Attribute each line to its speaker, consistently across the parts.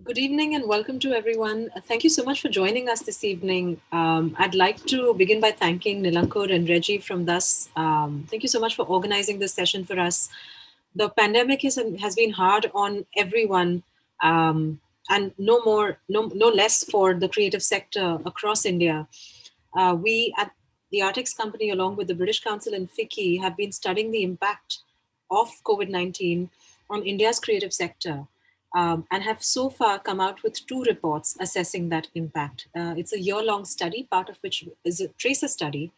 Speaker 1: Good evening and welcome to everyone. Thank you so much for joining us this evening. I'd like to begin by thanking Nilankur and Reggie from Thus. Thank you so much for organizing this session for us. The pandemic has been hard on everyone, and no less for the creative sector across India. We at the ARThink Company, along with the British Council and FICCI, have been studying the impact of COVID-19 on India's creative sector. And have so far come out with 2 reports assessing that impact. It's a year-long study, part of which is a tracer study.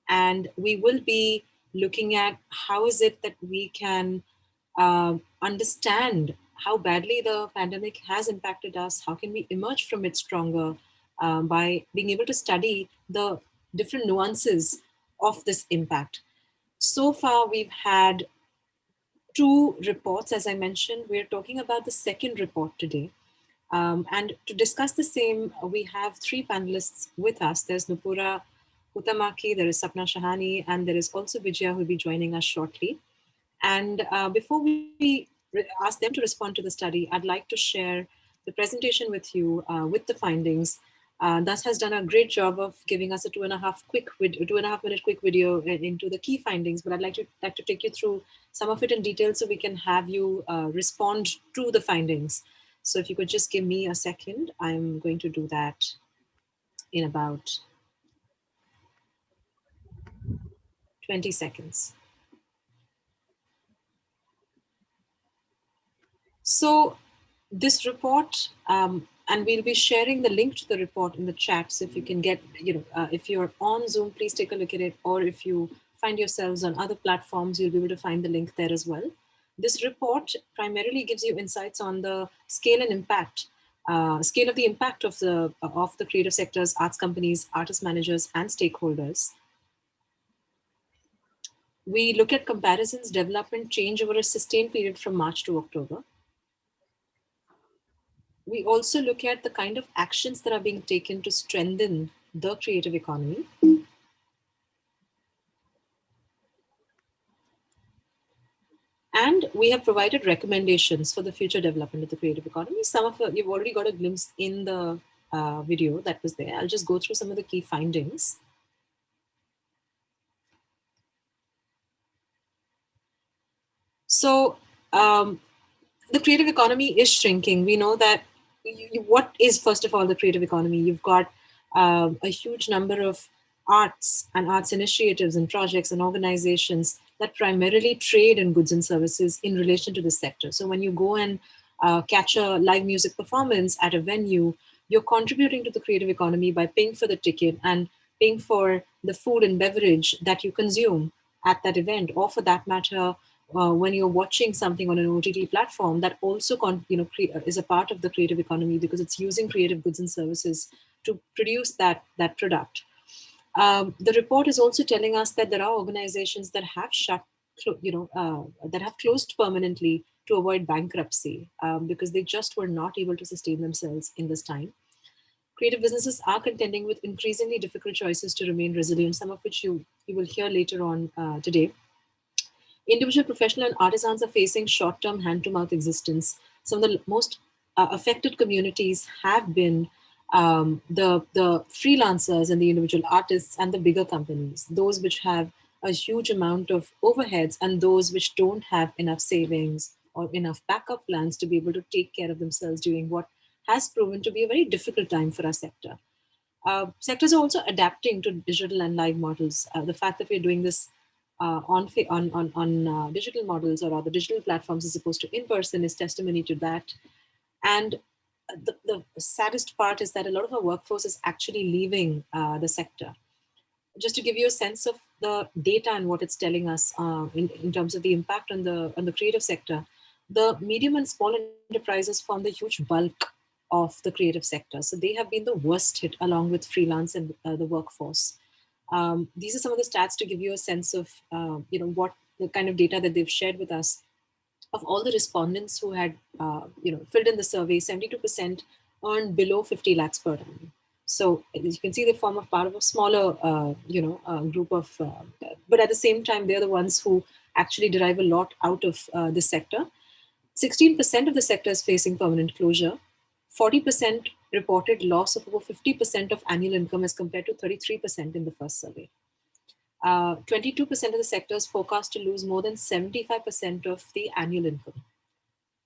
Speaker 1: And we will be looking at how is it that we can understand how badly the pandemic has impacted us, how can we emerge from it stronger by being able to study the different nuances of this impact. So far, we've had 2 reports, as I mentioned. We're talking about the second report today. And to discuss the same, we have 3 panelists with us. There's Nupura Hautamaki, there is Sapna Shahani, and there is also Vijaya who will be joining us shortly. And before we ask them to respond to the study, I'd like to share the presentation with you with the findings. Thus has done a great job of giving us a 2.5 minute quick video into the key findings, but I'd like to take you through some of it in detail so we can have you respond to the findings. So if you could just give me a second, I'm going to do that in about 20 seconds. So this report, and we'll be sharing the link to the report in the chat. So if you can get, if you're on Zoom, please take a look at it. Or if you find yourselves on other platforms, you'll be able to find the link there as well. This report primarily gives you insights on the scale and impact scale of the impact of the creative sectors, arts companies, artist managers, and stakeholders. We look at comparisons, development, change over a sustained period from March to October. We also look at the kind of actions that are being taken to strengthen the creative economy. And we have provided recommendations for the future development of the creative economy. Some of you've already got a glimpse in the video that was there. I'll just go through some of the key findings. So the creative economy is shrinking. We know that what is, first of all, the creative economy? You've got a huge number of arts and arts initiatives and projects and organizations that primarily trade in goods and services in relation to this sector. So when you go and catch a live music performance at a venue, you're contributing to the creative economy by paying for the ticket and paying for the food and beverage that you consume at that event, or for that matter, when you're watching something on an OTT platform, that also is a part of the creative economy because it's using creative goods and services to produce that product. The report is also telling us that there are organizations that have that have closed permanently to avoid bankruptcy because they just were not able to sustain themselves in this time. Creative businesses are contending with increasingly difficult choices to remain resilient, some of which you will hear later on today. Individual, professional, and artisans are facing short-term hand-to-mouth existence. Some of the most affected communities have been the freelancers and the individual artists and the bigger companies, those which have a huge amount of overheads and those which don't have enough savings or enough backup plans to be able to take care of themselves during what has proven to be a very difficult time for our sector. Sectors are also adapting to digital and live models. The fact that we're doing this on digital models or other digital platforms as opposed to in person is testimony to that. And the saddest part is that a lot of our workforce is actually leaving the sector. Just to give you a sense of the data and what it's telling us in terms of the impact on the creative sector, the medium and small enterprises form the huge bulk of the creative sector. So they have been the worst hit along with freelance and the workforce. These are some of the stats to give you a sense of what the kind of data that they've shared with us. Of all the respondents who had filled in the survey, 72% earned below 50 lakhs per annum. So as you can see, they form a part of a smaller group of, but at the same time, they're the ones who actually derive a lot out of this sector. 16% of the sector is facing permanent closure. 40% reported loss of over 50% of annual income as compared to 33% in the first survey. 22% of the sector is forecast to lose more than 75% of the annual income.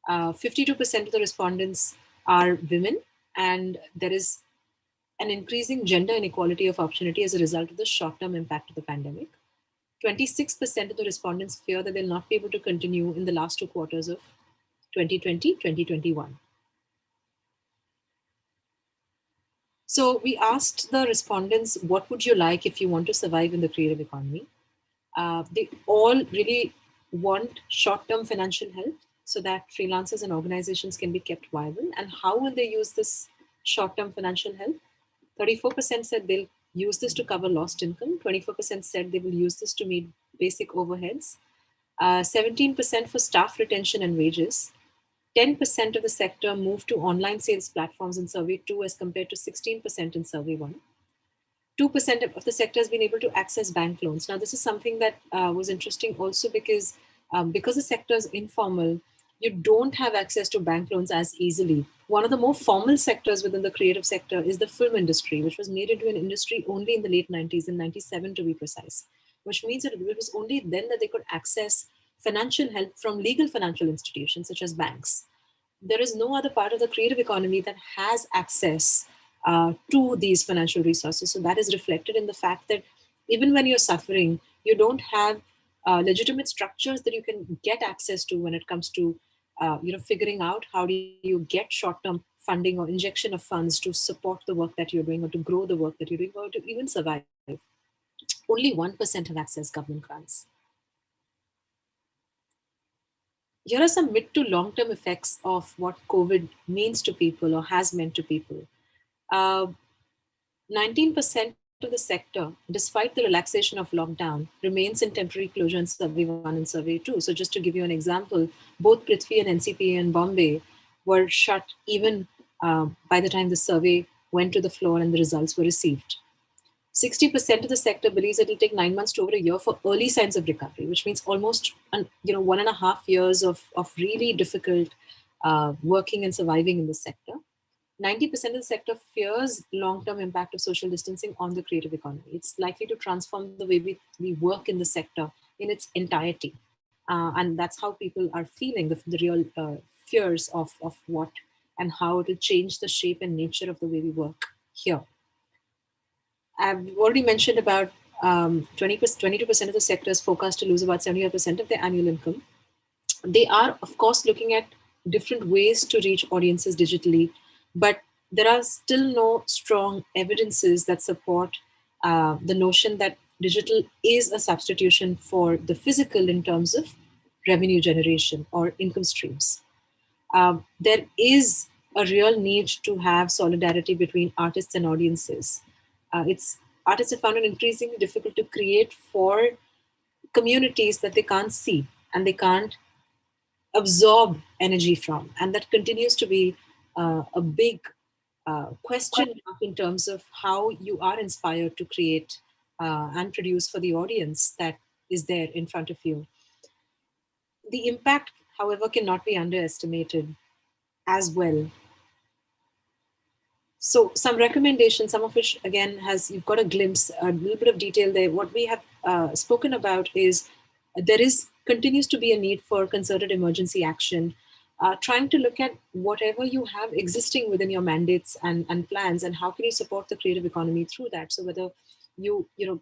Speaker 1: 52% of the respondents are women, and there is an increasing gender inequality of opportunity as a result of the short-term impact of the pandemic. 26% of the respondents fear that they'll not be able to continue in the last 2 quarters of 2020, 2021. So we asked the respondents, what would you like if you want to survive in the creative economy? They all really want short-term financial help so that freelancers and organizations can be kept viable. And how will they use this short-term financial help? 34% said they'll use this to cover lost income. 24% said they will use this to meet basic overheads. 17% for staff retention and wages. 10% of the sector moved to online sales platforms in Survey 2 as compared to 16% in Survey 1. 2% of the sector has been able to access bank loans. Now, this is something that was interesting also because the sector is informal, you don't have access to bank loans as easily. One of the more formal sectors within the creative sector is the film industry, which was made into an industry only in the late 90s, in 97 to be precise, which means that it was only then that they could access financial help from legal financial institutions such as banks. There is no other part of the creative economy that has access to these financial resources. So that is reflected in the fact that even when you're suffering, you don't have legitimate structures that you can get access to when it comes to figuring out how do you get short-term funding or injection of funds to support the work that you're doing or to grow the work that you're doing or to even survive. Only 1% have accessed government grants. here are some mid to long term effects of what COVID means to people or has meant to people. Uh, 19% of the sector, despite the relaxation of lockdown, remains in temporary closure in Survey 1 and Survey 2. So, just to give you an example, both Prithvi and NCPA in Bombay were shut even by the time the survey went to the floor and the results were received. 60% of the sector believes it will take 9 months to over a year for early signs of recovery, which means almost 1.5 years of really difficult working and surviving in the sector. 90% of the sector fears long-term impact of social distancing on the creative economy. It's likely to transform the way we work in the sector in its entirety. And that's how people are feeling the real fears of what and how it will change the shape and nature of the way we work here. I've already mentioned about 22% of the sector is forecast to lose about 75% of their annual income. They are, of course, looking at different ways to reach audiences digitally, but there are still no strong evidences that support the notion that digital is a substitution for the physical in terms of revenue generation or income streams. There is a real need to have solidarity between artists and audiences. It's Artists have found it increasingly difficult to create for communities that they can't see and they can't absorb energy from, and that continues to be a big question mark in terms of how you are inspired to create and produce for the audience that is there in front of you. The impact, however, cannot be underestimated as well. So some recommendations, some of which again has you've got a glimpse, a little bit of detail there. What we have spoken about is there is continues to be a need for concerted emergency action, trying to look at whatever you have existing within your mandates and plans, and how can you support the creative economy through that. So whether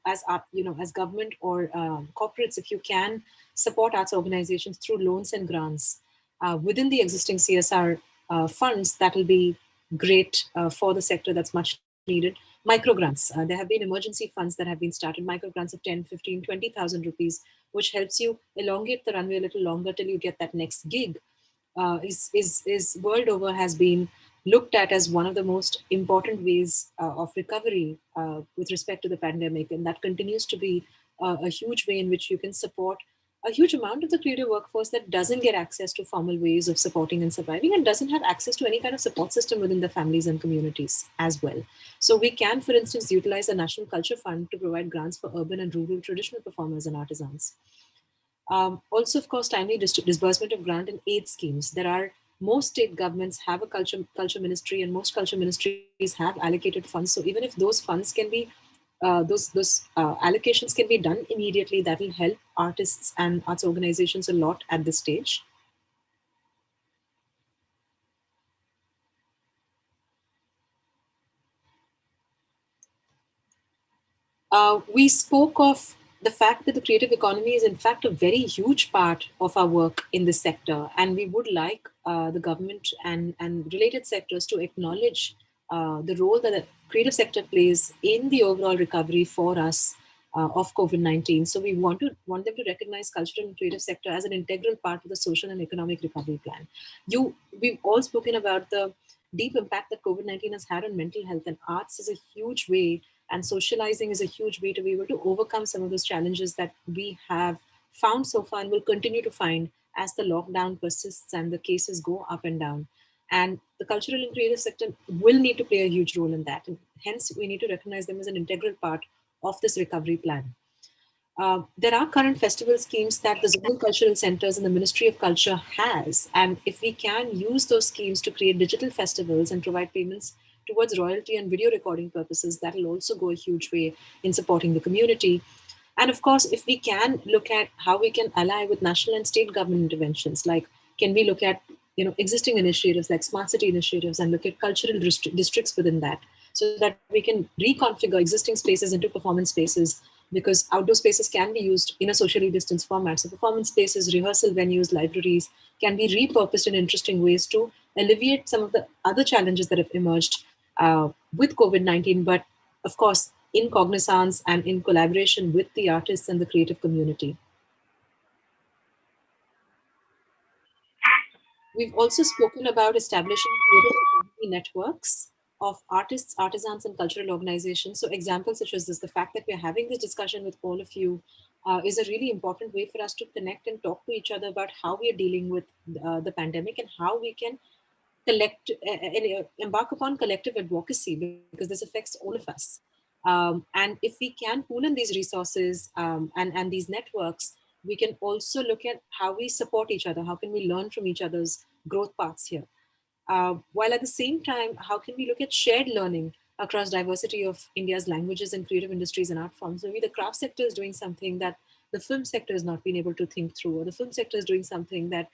Speaker 1: as government or corporates, if you can support arts organizations through loans and grants within the existing CSR funds, that will be great for the sector. That's much needed. Microgrants. There have been emergency funds that have been started, microgrants of 10, 15, 20,000 rupees, which helps you elongate the runway a little longer till you get that next gig. Is world over has been looked at as one of the most important ways of recovery with respect to the pandemic, and that continues to be a huge way in which you can support a huge amount of the creative workforce that doesn't get access to formal ways of supporting and surviving and doesn't have access to any kind of support system within the families and communities as well. So we can, for instance, utilize the National Culture Fund to provide grants for urban and rural traditional performers and artisans. Also, of course, timely disbursement of grant and aid schemes. There are Most state governments have a culture ministry, and most culture ministries have allocated funds. So even if those funds can be those allocations can be done immediately, that will help artists and arts organizations a lot at this stage. We spoke of the fact that the creative economy is, in fact, a very huge part of our work in this sector. And we would like the government and related sectors to acknowledge the role that the creative sector plays in the overall recovery for us of COVID-19. So we want them to recognize cultural and creative sector as an integral part of the social and economic recovery plan. We've all spoken about the deep impact that COVID-19 has had on mental health, and arts is a huge way, and socializing is a huge way to be able to overcome some of those challenges that we have found so far and will continue to find as the lockdown persists and the cases go up and down. And the cultural and creative sector will need to play a huge role in that. And hence, we need to recognize them as an integral part of this recovery plan. There are current festival schemes that the zonal cultural centers and the Ministry of Culture has. And if we can use those schemes to create digital festivals and provide payments towards royalty and video recording purposes, that will also go a huge way in supporting the community. And of course, if we can look at how we can ally with national and state government interventions, like can we look at existing initiatives like smart city initiatives and look at cultural districts within that, so that we can reconfigure existing spaces into performance spaces, because outdoor spaces can be used in a socially distanced format. So performance spaces, rehearsal venues, libraries can be repurposed in interesting ways to alleviate some of the other challenges that have emerged with COVID-19, but of course, in cognizance and in collaboration with the artists and the creative community. We've also spoken about establishing creative economy networks of artists, artisans, and cultural organizations. So, examples such as this, the fact that we're having this discussion with all of you is a really important way for us to connect and talk to each other about how we are dealing with the pandemic and how we can embark upon collective advocacy because this affects all of us. And if we can pool in these resources and these networks, we can also look at how we support each other. How can we learn from each other's growth paths here? While at the same time, how can we look at shared learning across diversity of India's languages and creative industries and art forms? Maybe the craft sector is doing something that the film sector has not been able to think through, or the film sector is doing something that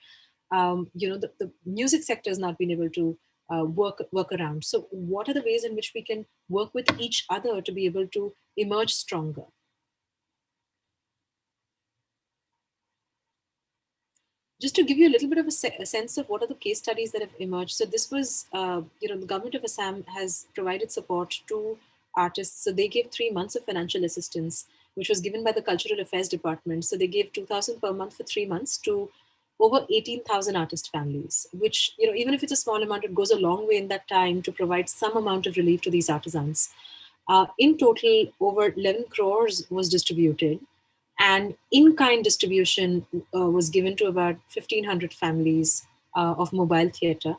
Speaker 1: the music sector has not been able to work around. So, what are the ways in which we can work with each other to be able to emerge stronger? Just to give you a little bit of a sense of what are the case studies that have emerged. So this was, the government of Assam has provided support to artists. So they gave 3 months of financial assistance, which was given by the Cultural Affairs Department. So they gave 2,000 per month for 3 months to over 18,000 artist families, which, even if it's a small amount, it goes a long way in that time to provide some amount of relief to these artisans. In total, over 11 crores was distributed, and in-kind distribution was given to about 1,500 families of mobile theatre.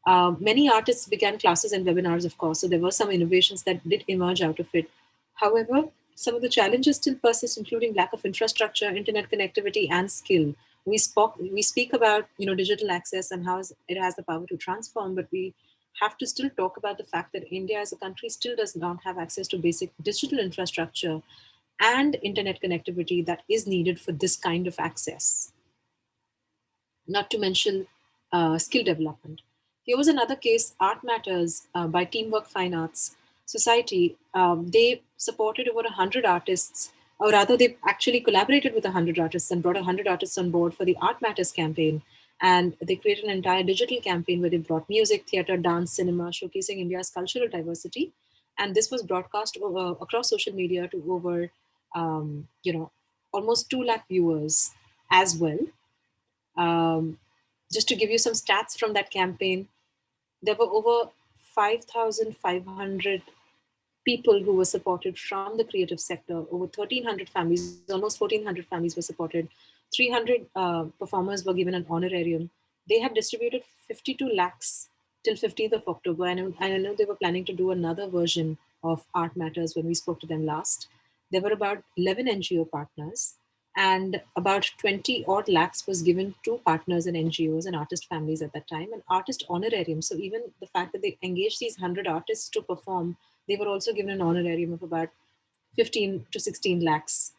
Speaker 1: Many artists began classes and webinars, of course, so there were some innovations that did emerge out of it. However, some of the challenges still persist, including lack of infrastructure, internet connectivity, and skill. We speak about digital access and how it has the power to transform, but we have to still talk about the fact that India as a country still does not have access to basic digital infrastructure and internet connectivity that is needed for this kind of access, not to mention skill development. Here was another case, Art Matters by Teamwork Fine Arts Society. They supported over 100 artists, or rather, they actually collaborated with 100 artists and brought 100 artists on board for the Art Matters campaign. And they created an entire digital campaign where they brought music, theater, dance, cinema, showcasing India's cultural diversity. And this was broadcast across social media to over, um, you know, almost 2 lakh viewers as well. Um, just to give you some stats from that campaign, there were over 5,500 people who were supported from the creative sector. Over 1,300 families, almost 1,400 families were supported. 300 performers were given an honorarium. They had distributed 52 lakhs till 15th of October. And I know they were planning to do another version of Art Matters when we spoke to them last. There were about 11 NGO partners, and about 20 odd lakhs was given to partners and NGOs and artist families at that time, and artist honorarium. So even the fact that they engaged these 100 artists to perform, they were also given an honorarium of about 15 to 16 lakhs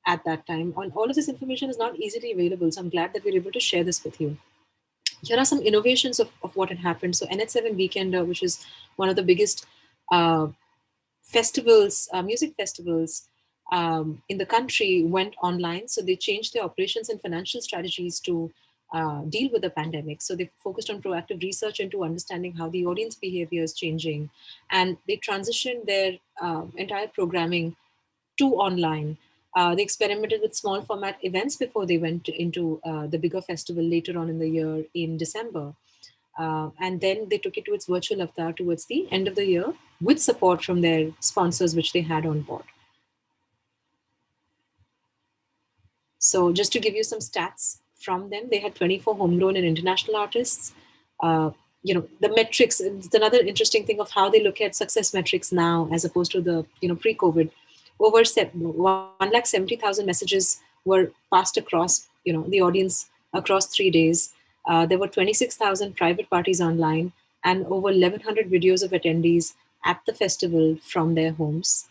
Speaker 1: at that time. And all of this information is not easily available, so I'm glad that we're able to share this with you. Here are some innovations of what had happened. So NH7 Weekender, which is one of the biggest uh, festivals, music festivals in the country, went online. So they changed their operations and financial strategies to deal with the pandemic. So they focused on proactive research into understanding how the audience behavior is changing. And they transitioned their entire programming to online. They experimented with small format events before they went into the bigger festival later on in the year in December. And then they took it to its virtual avatar towards the end of the year with support from their sponsors, which they had on board. So, just to give you some stats from them, they had 24 homegrown and international artists. Uh, the metrics, it's another interesting thing of how they look at success metrics now as opposed to the, pre-COVID. Over 170,000 messages were passed across, the audience across 3 days. There were 26,000 private parties online and over 1,100 videos of attendees at the festival from their homes.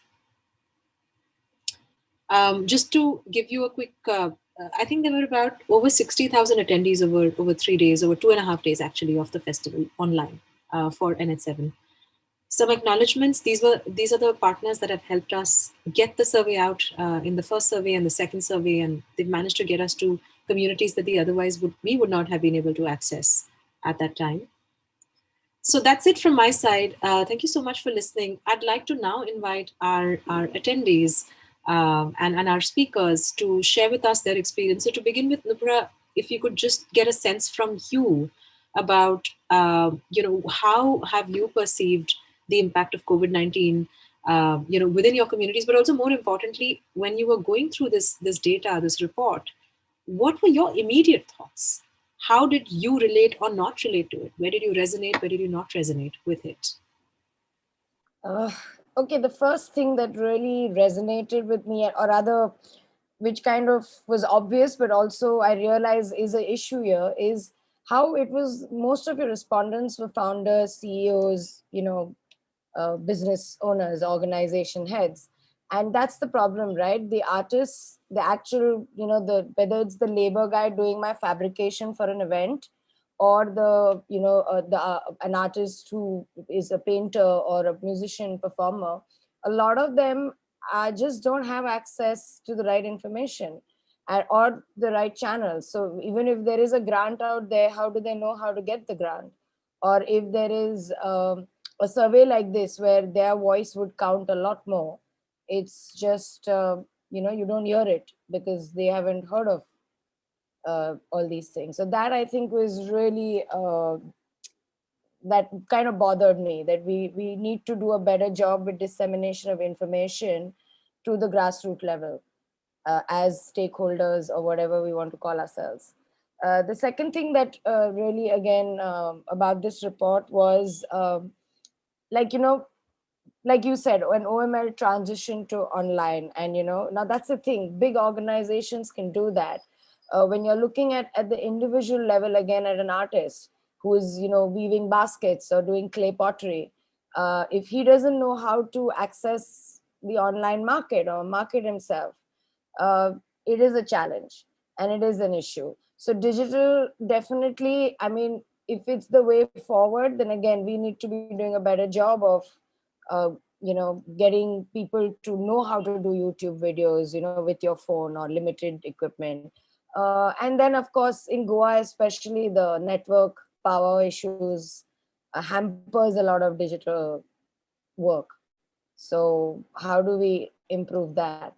Speaker 1: Just to give you a quick, I think there were about over 60,000 attendees over 3 days, over 2.5 days actually, of the festival online for NH7. Some acknowledgements. These are the partners that have helped us get the survey out in the first survey and the second survey, and they've managed to get us to communities that we would not have been able to access at that time. So that's it from my side. Thank you so much for listening. I'd like to now invite our attendees and our speakers to share with us their experience. So to begin with, Nupura, if you could just get a sense from you about, how have you perceived the impact of COVID-19, within your communities, but also more importantly, when you were going through this data, this report, what were your immediate thoughts? How did you relate or not relate to it? Where did you resonate? Where did you not resonate with it?
Speaker 2: Uh, okay, the first thing that really resonated with me, or rather, which kind of was obvious, but also I realized is an issue here, is how it was most of your respondents were founders, CEOs, business owners, organization heads. And that's the problem, right? The artists, the actual, whether it's the labor guy doing my fabrication for an event, or an artist who is a painter or a musician performer, a lot of them just don't have access to the right information, or the right channels. So even if there is a grant out there, how do they know how to get the grant? Or if there is a survey like this where their voice would count a lot more, it's just you don't hear it because they haven't heard of all these things. So that, I think, was really that kind of bothered me, that we need to do a better job with dissemination of information to the grassroots level, as stakeholders or whatever we want to call ourselves. The second thing that really, again, about this report was, like, like you said, when OML transitioned to online, and now that's the thing, big organizations can do that. When you're looking at the individual level, again, at an artist who is weaving baskets or doing clay pottery, if he doesn't know how to access the online market or market himself, uh, it is a challenge and it is an issue. So digital, definitely, I mean, if it's the way forward, then again, we need to be doing a better job of uh, getting people to know how to do YouTube videos, with your phone or limited equipment. And then, of course, in Goa especially, the network power issues hampers a lot of digital work. So how do we improve that?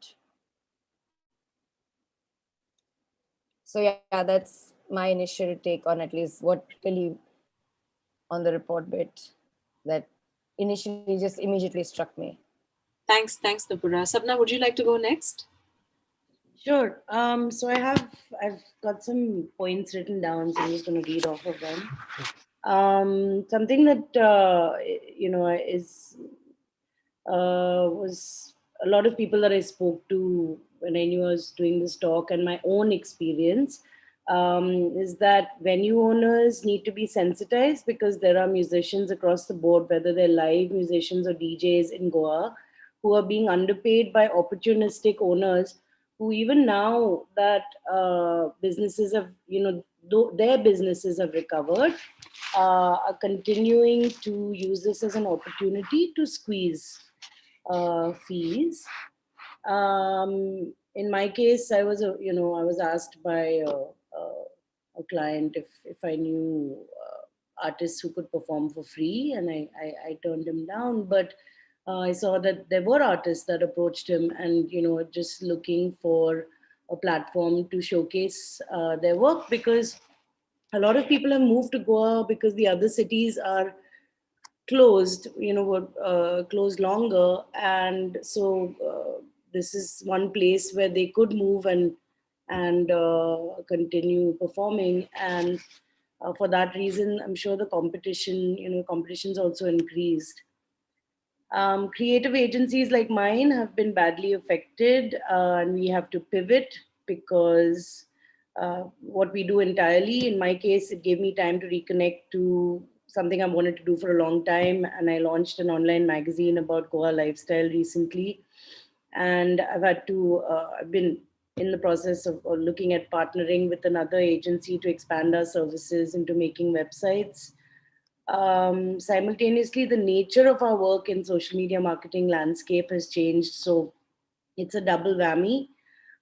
Speaker 2: So yeah, that's my initial take on at least what really on the report bit that initially just immediately struck me.
Speaker 1: Thanks, Nupura. Sapna, would you like to go next?
Speaker 3: Sure. So I've got some points written down, so I'm just going to read off of them. Something that is was a lot of people that I spoke to when I knew I was doing this talk, and my own experience is that venue owners need to be sensitized, because there are musicians across the board, whether they're live musicians or DJs in Goa, who are being underpaid by opportunistic owners, who, even now that businesses have, their businesses have recovered, are continuing to use this as an opportunity to squeeze fees. In my case, I was asked by a client if I knew artists who could perform for free, and I turned him down. But I saw that there were artists that approached him, and just looking for a platform to showcase their work, because a lot of people have moved to Goa because the other cities are closed, were closed longer, and so this is one place where they could move and continue performing. And for that reason, I'm sure the competition's also increased. Creative agencies like mine have been badly affected, and we have to pivot, because what we do entirely, in my case, it gave me time to reconnect to something I wanted to do for a long time. And I launched an online magazine about Goa lifestyle recently. And I've been in the process of looking at partnering with another agency to expand our services into making websites. Simultaneously, the nature of our work in social media marketing landscape has changed, so it's a double whammy.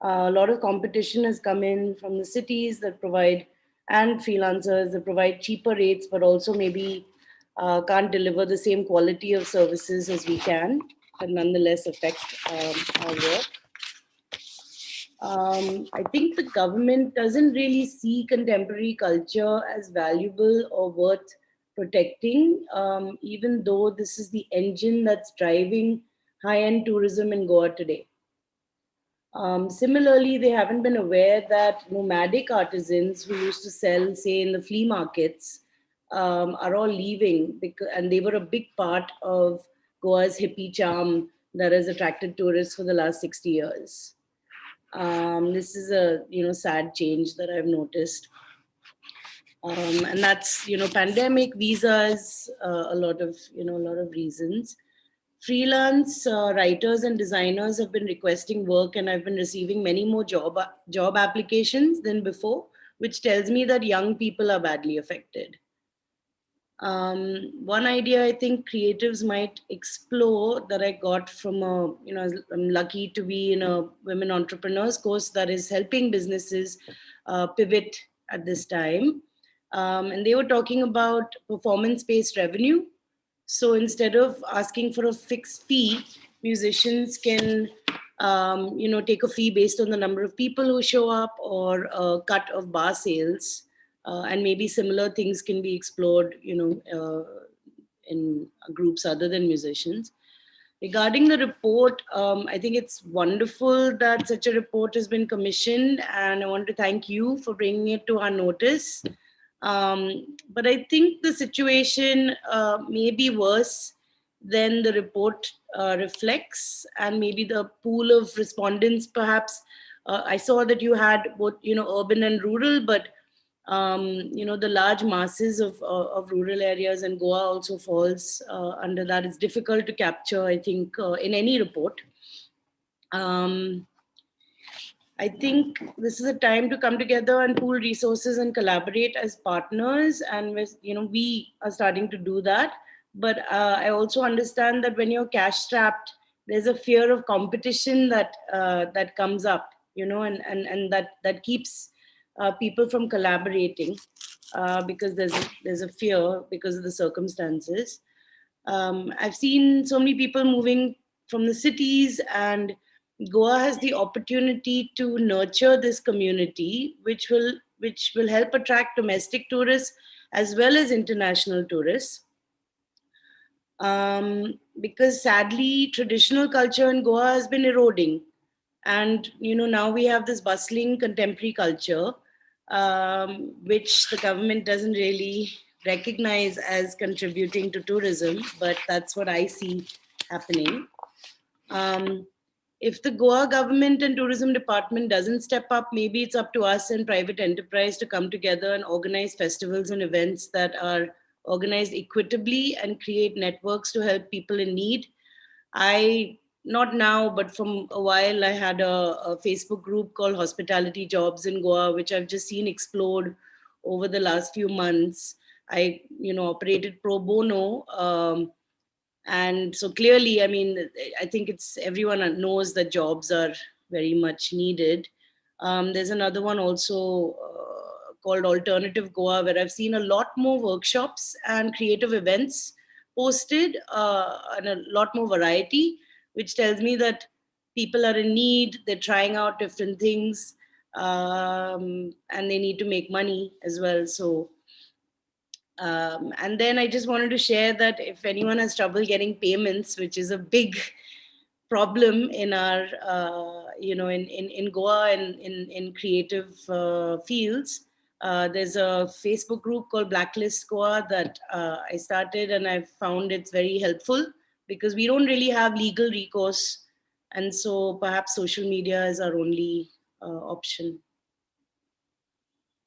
Speaker 3: A lot of competition has come in from the cities that provide, and freelancers that provide cheaper rates, but also maybe can't deliver the same quality of services as we can, but nonetheless affect our work. I think the government doesn't really see contemporary culture as valuable or worth protecting, even though this is the engine that's driving high-end tourism in Goa today. Similarly, they haven't been aware that nomadic artisans who used to sell, say, in the flea markets, are all leaving, because, and they were a big part of Goa's hippie charm that has attracted tourists for the last 60 years. This is a sad change that I've noticed, and that's pandemic, visas, a lot of reasons. Freelance writers and designers have been requesting work, and I've been receiving many more job applications than before, which tells me that young people are badly affected. One idea I think creatives might explore that I got from I'm lucky to be in a women entrepreneurs course that is helping businesses pivot at this time. And they were talking about performance-based revenue. So instead of asking for a fixed fee, musicians can, take a fee based on the number of people who show up or a cut of bar sales. And maybe similar things can be explored, in groups other than musicians. Regarding the report, I think it's wonderful that such a report has been commissioned, and I want to thank you for bringing it to our notice. But I think the situation may be worse than the report reflects, and maybe the pool of respondents, perhaps. I saw that you had both, urban and rural, but the large masses of rural areas, and Goa also falls under that. It's difficult to capture, I think, in any report. I think this is a time to come together and pool resources and collaborate as partners, and we are starting to do that. But I also understand that when you're cash strapped, there's a fear of competition that comes up, and that keeps people from collaborating because there's a fear because of the circumstances. I've seen so many people moving from the cities, and Goa has the opportunity to nurture this community, which will help attract domestic tourists as well as international tourists. Because sadly, traditional culture in Goa has been eroding, and now we have this bustling contemporary culture, which the government doesn't really recognize as contributing to tourism, but that's what I see happening. If the Goa government and tourism department doesn't step up, maybe it's up to us and private enterprise to come together and organize festivals and events that are organized equitably and create networks to help people in need. Not now, but from a while, I had a Facebook group called Hospitality Jobs in Goa, which I've just seen explode over the last few months. I, operated pro bono. And so clearly, I mean, I think everyone knows that jobs are very much needed. There's another one also called Alternative Goa, where I've seen a lot more workshops and creative events posted, and a lot more variety, which tells me that people are in need, they're trying out different things, and they need to make money as well. So, and then I just wanted to share that if anyone has trouble getting payments, which is a big problem in our, in Goa and in creative fields, there's a Facebook group called Blacklist Goa that I started, and I've found it's very helpful because we don't really have legal recourse. And so perhaps social media is our only option.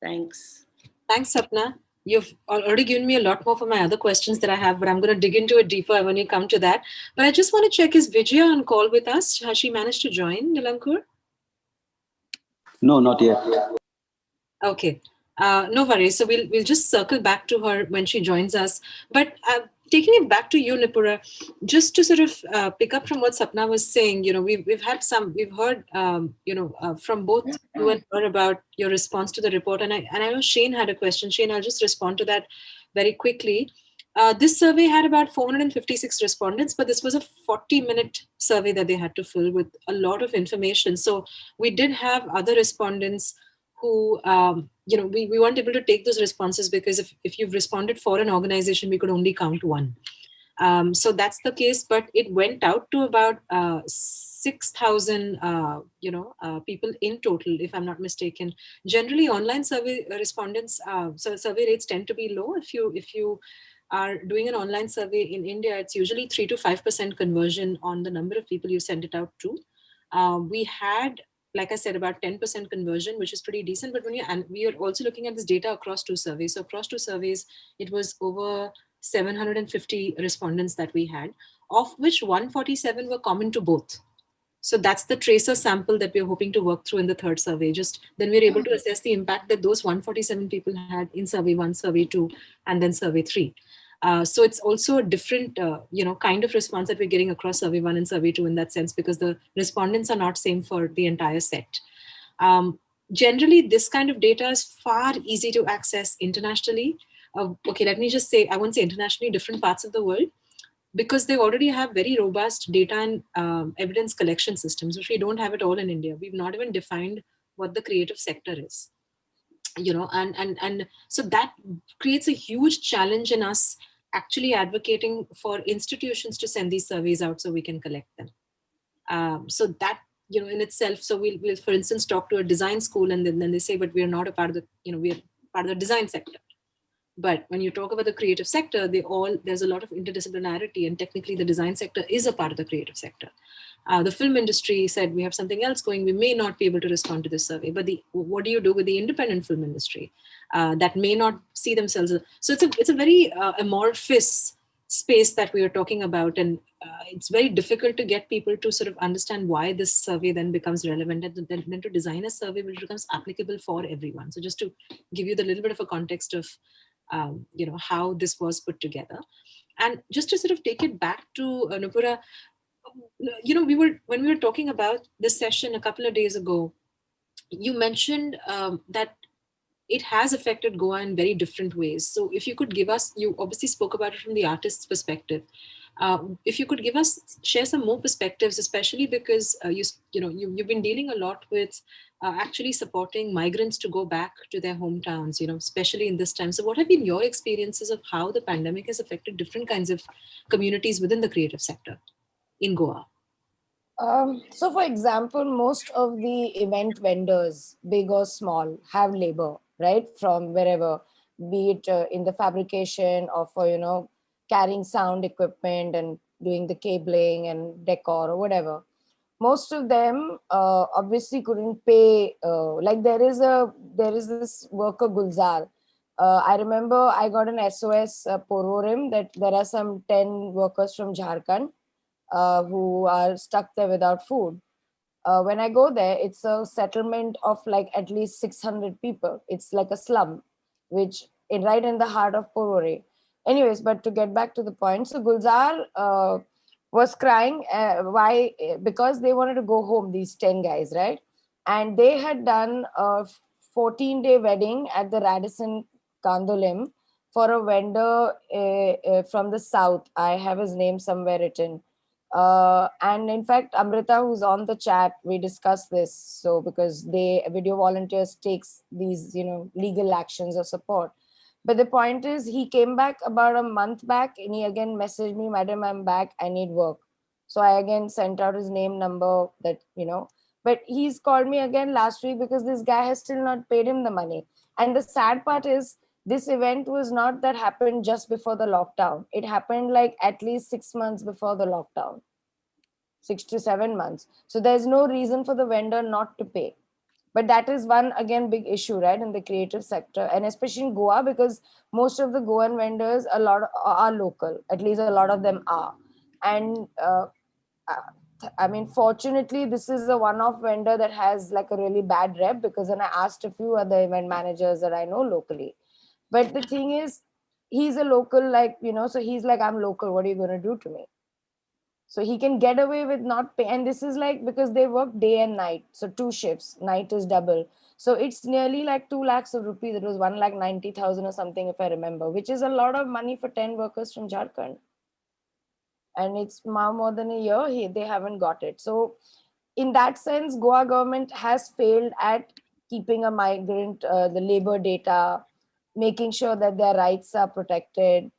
Speaker 3: Thanks.
Speaker 1: Thanks, Sapna. You've already given me a lot more for my other questions that I have, but I'm going to dig into it deeper when you come to that. But I just want to check, is Vijaya on call with us? Has she managed to join, Nilankur?
Speaker 4: No, not yet.
Speaker 1: Okay. No worries. So we'll just circle back to her when she joins us. But taking it back to you, Nupura, just to sort of pick up from what Sapna was saying, we've heard, from both you and her about your response to the report. And I know Shane had a question. Shane, I'll just respond to that very quickly. This survey had about 456 respondents, but this was a 40-minute survey that they had to fill with a lot of information. So we did have other respondents who, we weren't able to take those responses because if you've responded for an organization, we could only count one. So that's the case, but it went out to about 6,000, people in total, if I'm not mistaken. Generally, online survey respondents, so survey rates tend to be low. If you are doing an online survey in India, it's usually 3 to 5% conversion on the number of people you send it out to. We had, like I said, about 10% conversion, which is pretty decent. But and we are also looking at this data across two surveys. So across two surveys, it was over 750 respondents that we had, of which 147 were common to both. So that's the tracer sample that we're hoping to work through in the third survey. Just then we're able to assess the impact that those 147 people had in survey 1, survey 2, and then survey 3. So it's also a different, kind of response that we're getting across survey 1 and survey 2 in that sense, because the respondents are not same for the entire set. Generally, this kind of data is far easy to access internationally. Okay, let me just say, I won't say internationally, different parts of the world, because they already have very robust data and evidence collection systems, which we don't have at all in India. We've not even defined what the creative sector is, and so that creates a huge challenge in us actually advocating for institutions to send these surveys out so we can collect them. So that, in itself, so we'll for instance talk to a design school, and then they say, but we are not a part of the, we're part of the design sector. But when you talk about the creative sector, there's a lot of interdisciplinarity, and technically the design sector is a part of the creative sector. The film industry said, we have something else going, we may not be able to respond to this survey. But what do you do with the independent film industry that may not see themselves? So it's a very amorphous space that we are talking about, and it's very difficult to get people to sort of understand why this survey then becomes relevant, and then to design a survey which becomes applicable for everyone. So just to give you the little bit of a context of how this was put together. And just to sort of take it back to Nupura, when we were talking about this session a couple of days ago, you mentioned that it has affected Goa in very different ways. So if you could give us, you obviously spoke about it from the artist's perspective. If you could share some more perspectives, especially because you've been dealing a lot with actually supporting migrants to go back to their hometowns, especially in this time. So what have been your experiences of how the pandemic has affected different kinds of communities within the creative sector in Goa?
Speaker 2: So for example, most of the event vendors, big or small, have labor, right? From wherever, be it in the fabrication or for, carrying sound equipment and doing the cabling and decor or whatever. Most of them obviously couldn't pay. Like there is this worker Gulzar. I remember I got an SOS Pororim that there are some 10 workers from Jharkhand who are stuck there without food. When I go there, it's a settlement of like at least 600 people. It's like a slum, which right in the heart of Porore. Anyways, but to get back to the point, so Gulzar was crying. Why? Because they wanted to go home, these 10 guys, right? And they had done a 14-day wedding at the Radisson Kandolim for a vendor from the south. I have his name somewhere written. And in fact, Amrita, who's on the chat, we discussed this. So because video volunteers takes these, legal actions or support. But the point is, he came back about a month back, and he again messaged me, "Madam, I'm back. I need work." So I again sent out his name, number, But he's called me again last week because this guy has still not paid him the money. And the sad part is, this event was not that happened just before the lockdown. It happened like at least 6 months before the lockdown, 6 to 7 months. So there's no reason for the vendor not to pay. But that is one, again, big issue, right, in the creative sector, and especially in Goa, because most of the Goan vendors, a lot are local. At least a lot of them are. And I mean, fortunately, this is a one-off vendor that has like a really bad rep, because then I asked a few other event managers that I know locally. But the thing is, he's a local, so he's like, "I'm local. What are you going to do to me?" So he can get away with not pay. And this is like because they work day and night. So 2 shifts, night is double. So it's nearly like 2 lakhs of rupees. It was 1,90,000 or something, if I remember, which is a lot of money for 10 workers from Jharkhand. And it's now more than a year they haven't got it. So in that sense, Goa government has failed at keeping a migrant, the labor data, making sure that their rights are protected,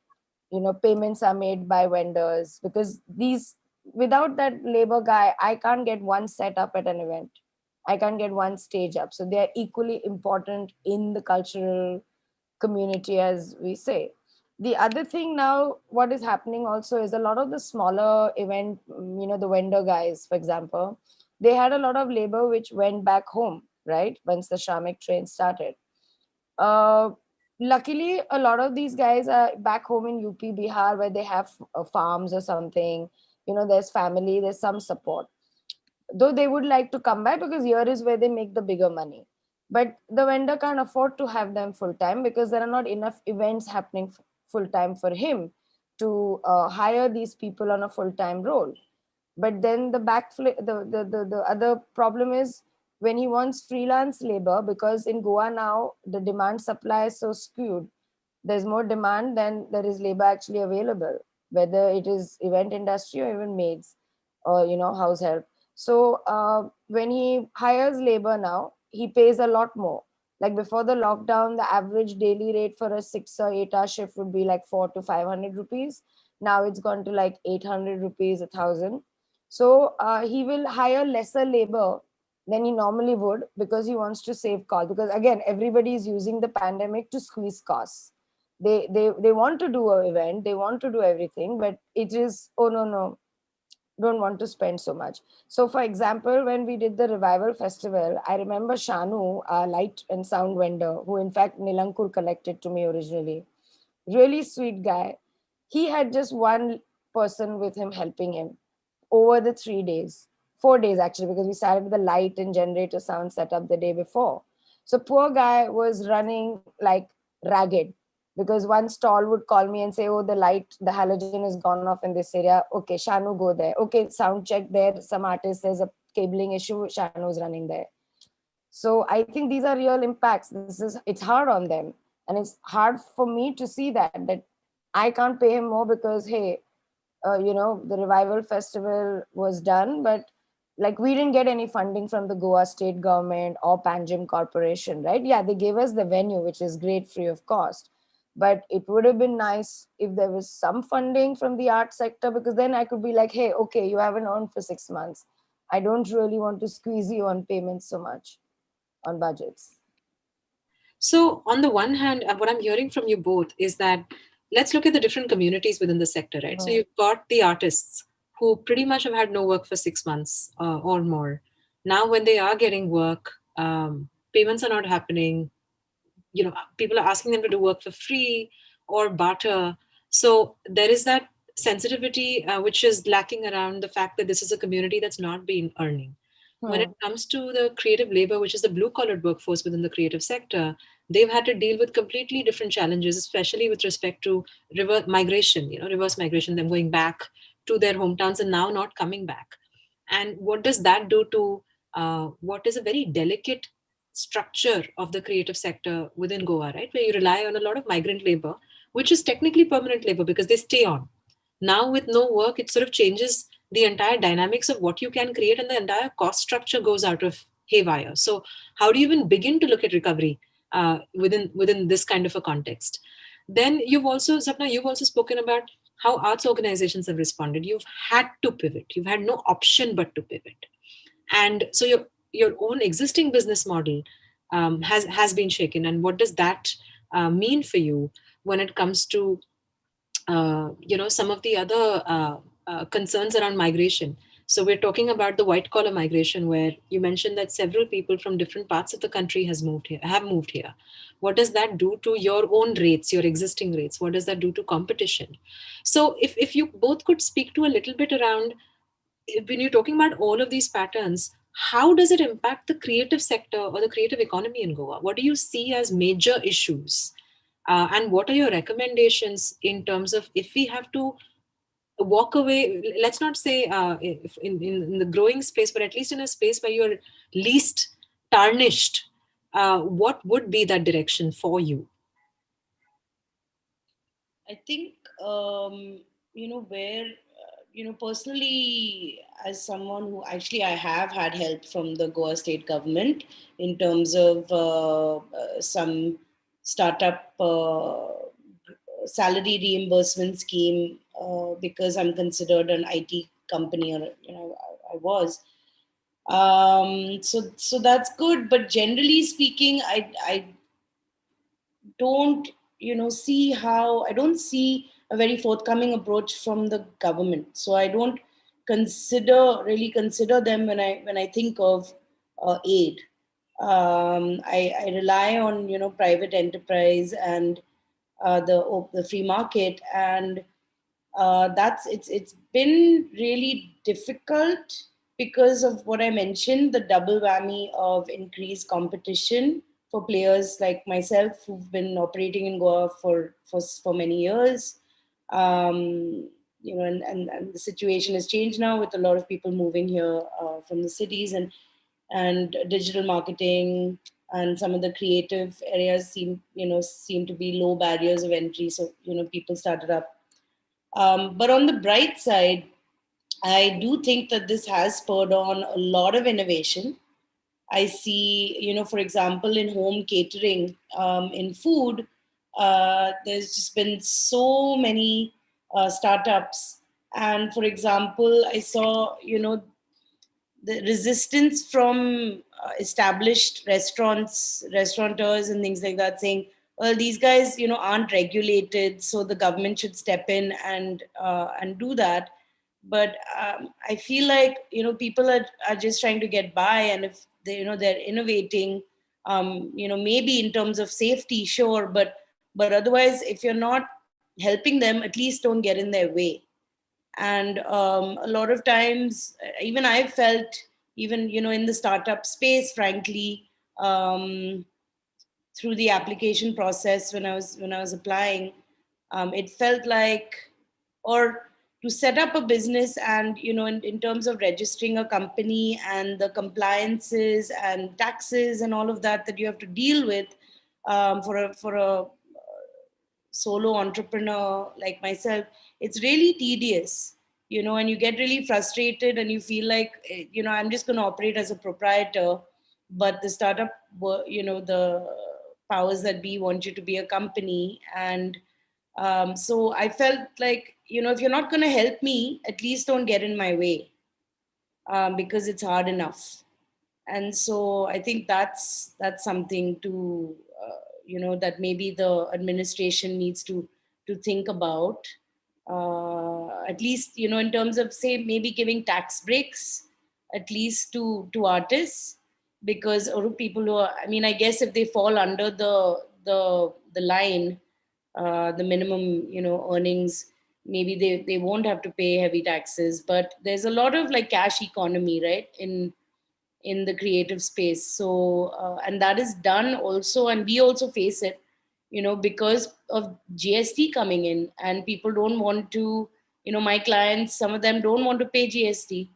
Speaker 2: payments are made by vendors, because these, without that labor guy, I can't get one set up at an event. I can't get one stage up. So they are equally important in the cultural community, as we say. The other thing now, what is happening also is a lot of the smaller event, the vendor guys, for example, they had a lot of labor which went back home, right? Once the Shramik train started. Uh, Luckily, a lot of these guys are back home in UP, Bihar, where they have farms or something. There's family, there's some support. Though they would like to come back because here is where they make the bigger money. But the vendor can't afford to have them full time because there are not enough events happening full time for him to hire these people on a full time role. But then the other problem is when he wants freelance labor, because in Goa now the demand supply is so skewed. There's more demand than there is labor actually available, whether it is event industry or even maids or house help. So when he hires labor now, he pays a lot more. Like before the lockdown, the average daily rate for a 6 or 8 hour shift would be like 400 to 500 rupees. Now it's gone to like 800 rupees, 1,000. So he will hire lesser labor than he normally would because he wants to save cost. Because again, everybody is using the pandemic to squeeze costs. They want to do an event, they want to do everything, but it is, oh no, don't want to spend so much. So for example, when we did the Revival Festival, I remember Shanu, our light and sound vendor, who in fact Nilankur connected to me originally, really sweet guy. He had just one person with him helping him over the 3 days, 4 days actually, because we started with the light and generator sound setup the day before. So poor guy was running like ragged because one stall would call me and say, oh, the light, the halogen has gone off in this area. Okay, Shanu, go there. Okay, sound check there. Some artist, there's a cabling issue. Shanu's running there. So I think these are real impacts. It's hard on them. And it's hard for me to see that I can't pay him more because, hey, the Revival Festival was done, but like we didn't get any funding from the Goa state government or Panjim Corporation, right? Yeah, they gave us the venue, which is great, free of cost. But it would have been nice if there was some funding from the art sector, because then I could be like, hey, okay, you haven't earned for 6 months. I don't really want to squeeze you on payments so much, on budgets.
Speaker 1: So, on the one hand, what I'm hearing from you both is that let's look at the different communities within the sector, right? So, you've got the artists who pretty much have had no work for 6 months or more. Now, when they are getting work, payments are not happening. People are asking them to do work for free or barter. So, there is that sensitivity which is lacking around the fact that this is a community that's not been earning. When it comes to the creative labor, which is the blue collared workforce within the creative sector, they've had to deal with completely different challenges, especially with respect to reverse migration, them going back to their hometowns and now not coming back. And what does that do to what is a very delicate structure of the creative sector within Goa, right? Where you rely on a lot of migrant labor, which is technically permanent labor because they stay on. Now, with no work, it sort of changes the entire dynamics of what you can create, and the entire cost structure goes out of haywire. So, how do you even begin to look at recovery within this kind of a context? Then Sapna, you've also spoken about how arts organizations have responded. You've had to pivot. You've had no option but to pivot, and so your own existing business model has been shaken. And what does that mean for you when it comes to some of the other concerns around migration? So we're talking about the white collar migration, where you mentioned that several people from different parts of the country have moved here. What does that do to your own rates, your existing rates? What does that do to competition? So if you both could speak to a little bit around, when you're talking about all of these patterns, how does it impact the creative sector or the creative economy in Goa? What do you see as major issues? And what are your recommendations in terms of if we have to walk away, let's not say in the growing space, but at least in a space where you're least tarnished, what would be that direction for you?
Speaker 3: I think, where, personally, as someone who actually I have had help from the Goa state government in terms of some startup salary reimbursement scheme, because I'm considered an IT company, or, I was. So that's good. But generally speaking, I don't see how I don't see a very forthcoming approach from the government, so I don't consider them when I think of aid. I rely on private enterprise and the free market, and that's it's been really difficult because of what I mentioned, the double whammy of increased competition for players like myself who've been operating in Goa for many years. And the situation has changed now with a lot of people moving here from the cities, and digital marketing and some of the creative areas seem to be low barriers of entry, so people started up. But on the bright side, I do think that this has spurred on a lot of innovation. I see, for example, in home catering, in food, there's just been so many startups. And for example, I saw, the resistance from established restaurateurs and things like that, saying, well, these guys aren't regulated, so the government should step in and do that. But I feel like people are just trying to get by, and if they're innovating, maybe in terms of safety, sure, but otherwise, if you're not helping them, at least don't get in their way. And a lot of times, even I've felt, even in the startup space, frankly, through the application process, when I was applying, it felt like, or to set up a business, and in terms of registering a company and the compliances and taxes and all of that you have to deal with, for a solo entrepreneur like myself, it's really tedious, and you get really frustrated, and you feel like, I'm just going to operate as a proprietor, but the startup, the powers that be want you to be a company. And so I felt like, if you're not going to help me, at least don't get in my way, because it's hard enough. And so I think that's something to that maybe the administration needs to think about, at least in terms of, say, maybe giving tax breaks at least to artists, because, or people who are, I mean, I guess if they fall under the line, the minimum earnings, maybe they won't have to pay heavy taxes. But there's a lot of like cash economy, right, in the creative space. So and that is done also, and we also face it, because of GST coming in, and people don't want to, my clients, some of them don't want to pay GST,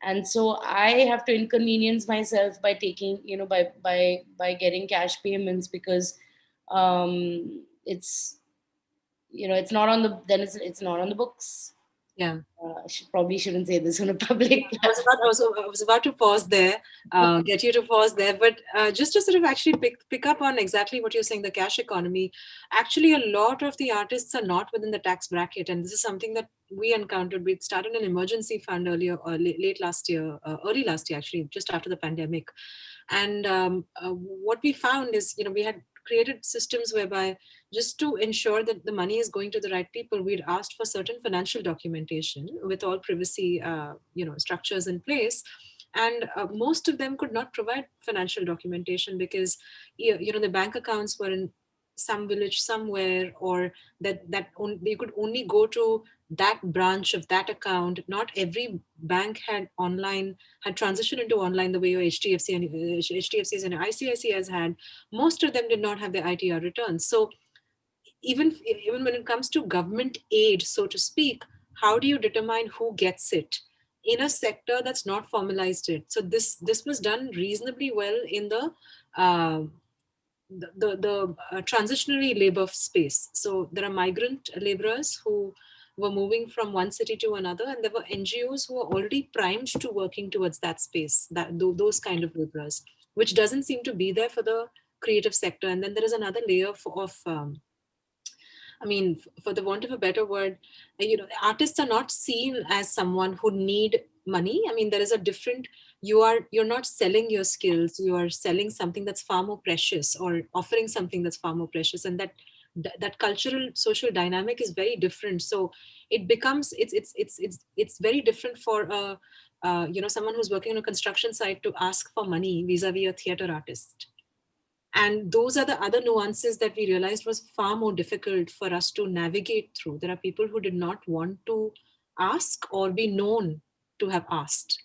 Speaker 3: and so I have to inconvenience myself by taking, by getting cash payments, because it's it's not on the, then it's not on the books.
Speaker 1: Yeah.
Speaker 3: Probably shouldn't say this on a public platform.
Speaker 1: I was about to pause there, get you to pause there, but just to sort of actually pick up on exactly what you're saying, the cash economy. Actually, a lot of the artists are not within the tax bracket, and this is something that we encountered. We started an emergency fund earlier, late last year, early last year, actually, just after the pandemic. And what we found is, we had created systems whereby, just to ensure that the money is going to the right people, we'd asked for certain financial documentation with all privacy structures in place. And most of them could not provide financial documentation because the bank accounts were in some village somewhere, or they could only go to that branch of that account. Not every bank had transitioned into online the way your HDFCs and ICICIs had. Most of them did not have their ITR returns. So even when it comes to government aid, so to speak, how do you determine who gets it in a sector that's not formalized it? So this was done reasonably well in uh, the transitionary labor space. So there are migrant laborers who were moving from one city to another, and there were NGOs who were already primed to working towards that space, those kind of laborers, which doesn't seem to be there for the creative sector. And then there is another layer of I mean, for the want of a better word, artists are not seen as someone who need money. I mean, there is a different, you're not selling your skills, you are selling something that's far more precious, or offering something that's far more precious. And that cultural social dynamic is very different. So it becomes, it's very different for someone who's working on a construction site to ask for money vis-a-vis a theater artist. And those are the other nuances that we realized was far more difficult for us to navigate through. There are people who did not want to ask or be known to have asked.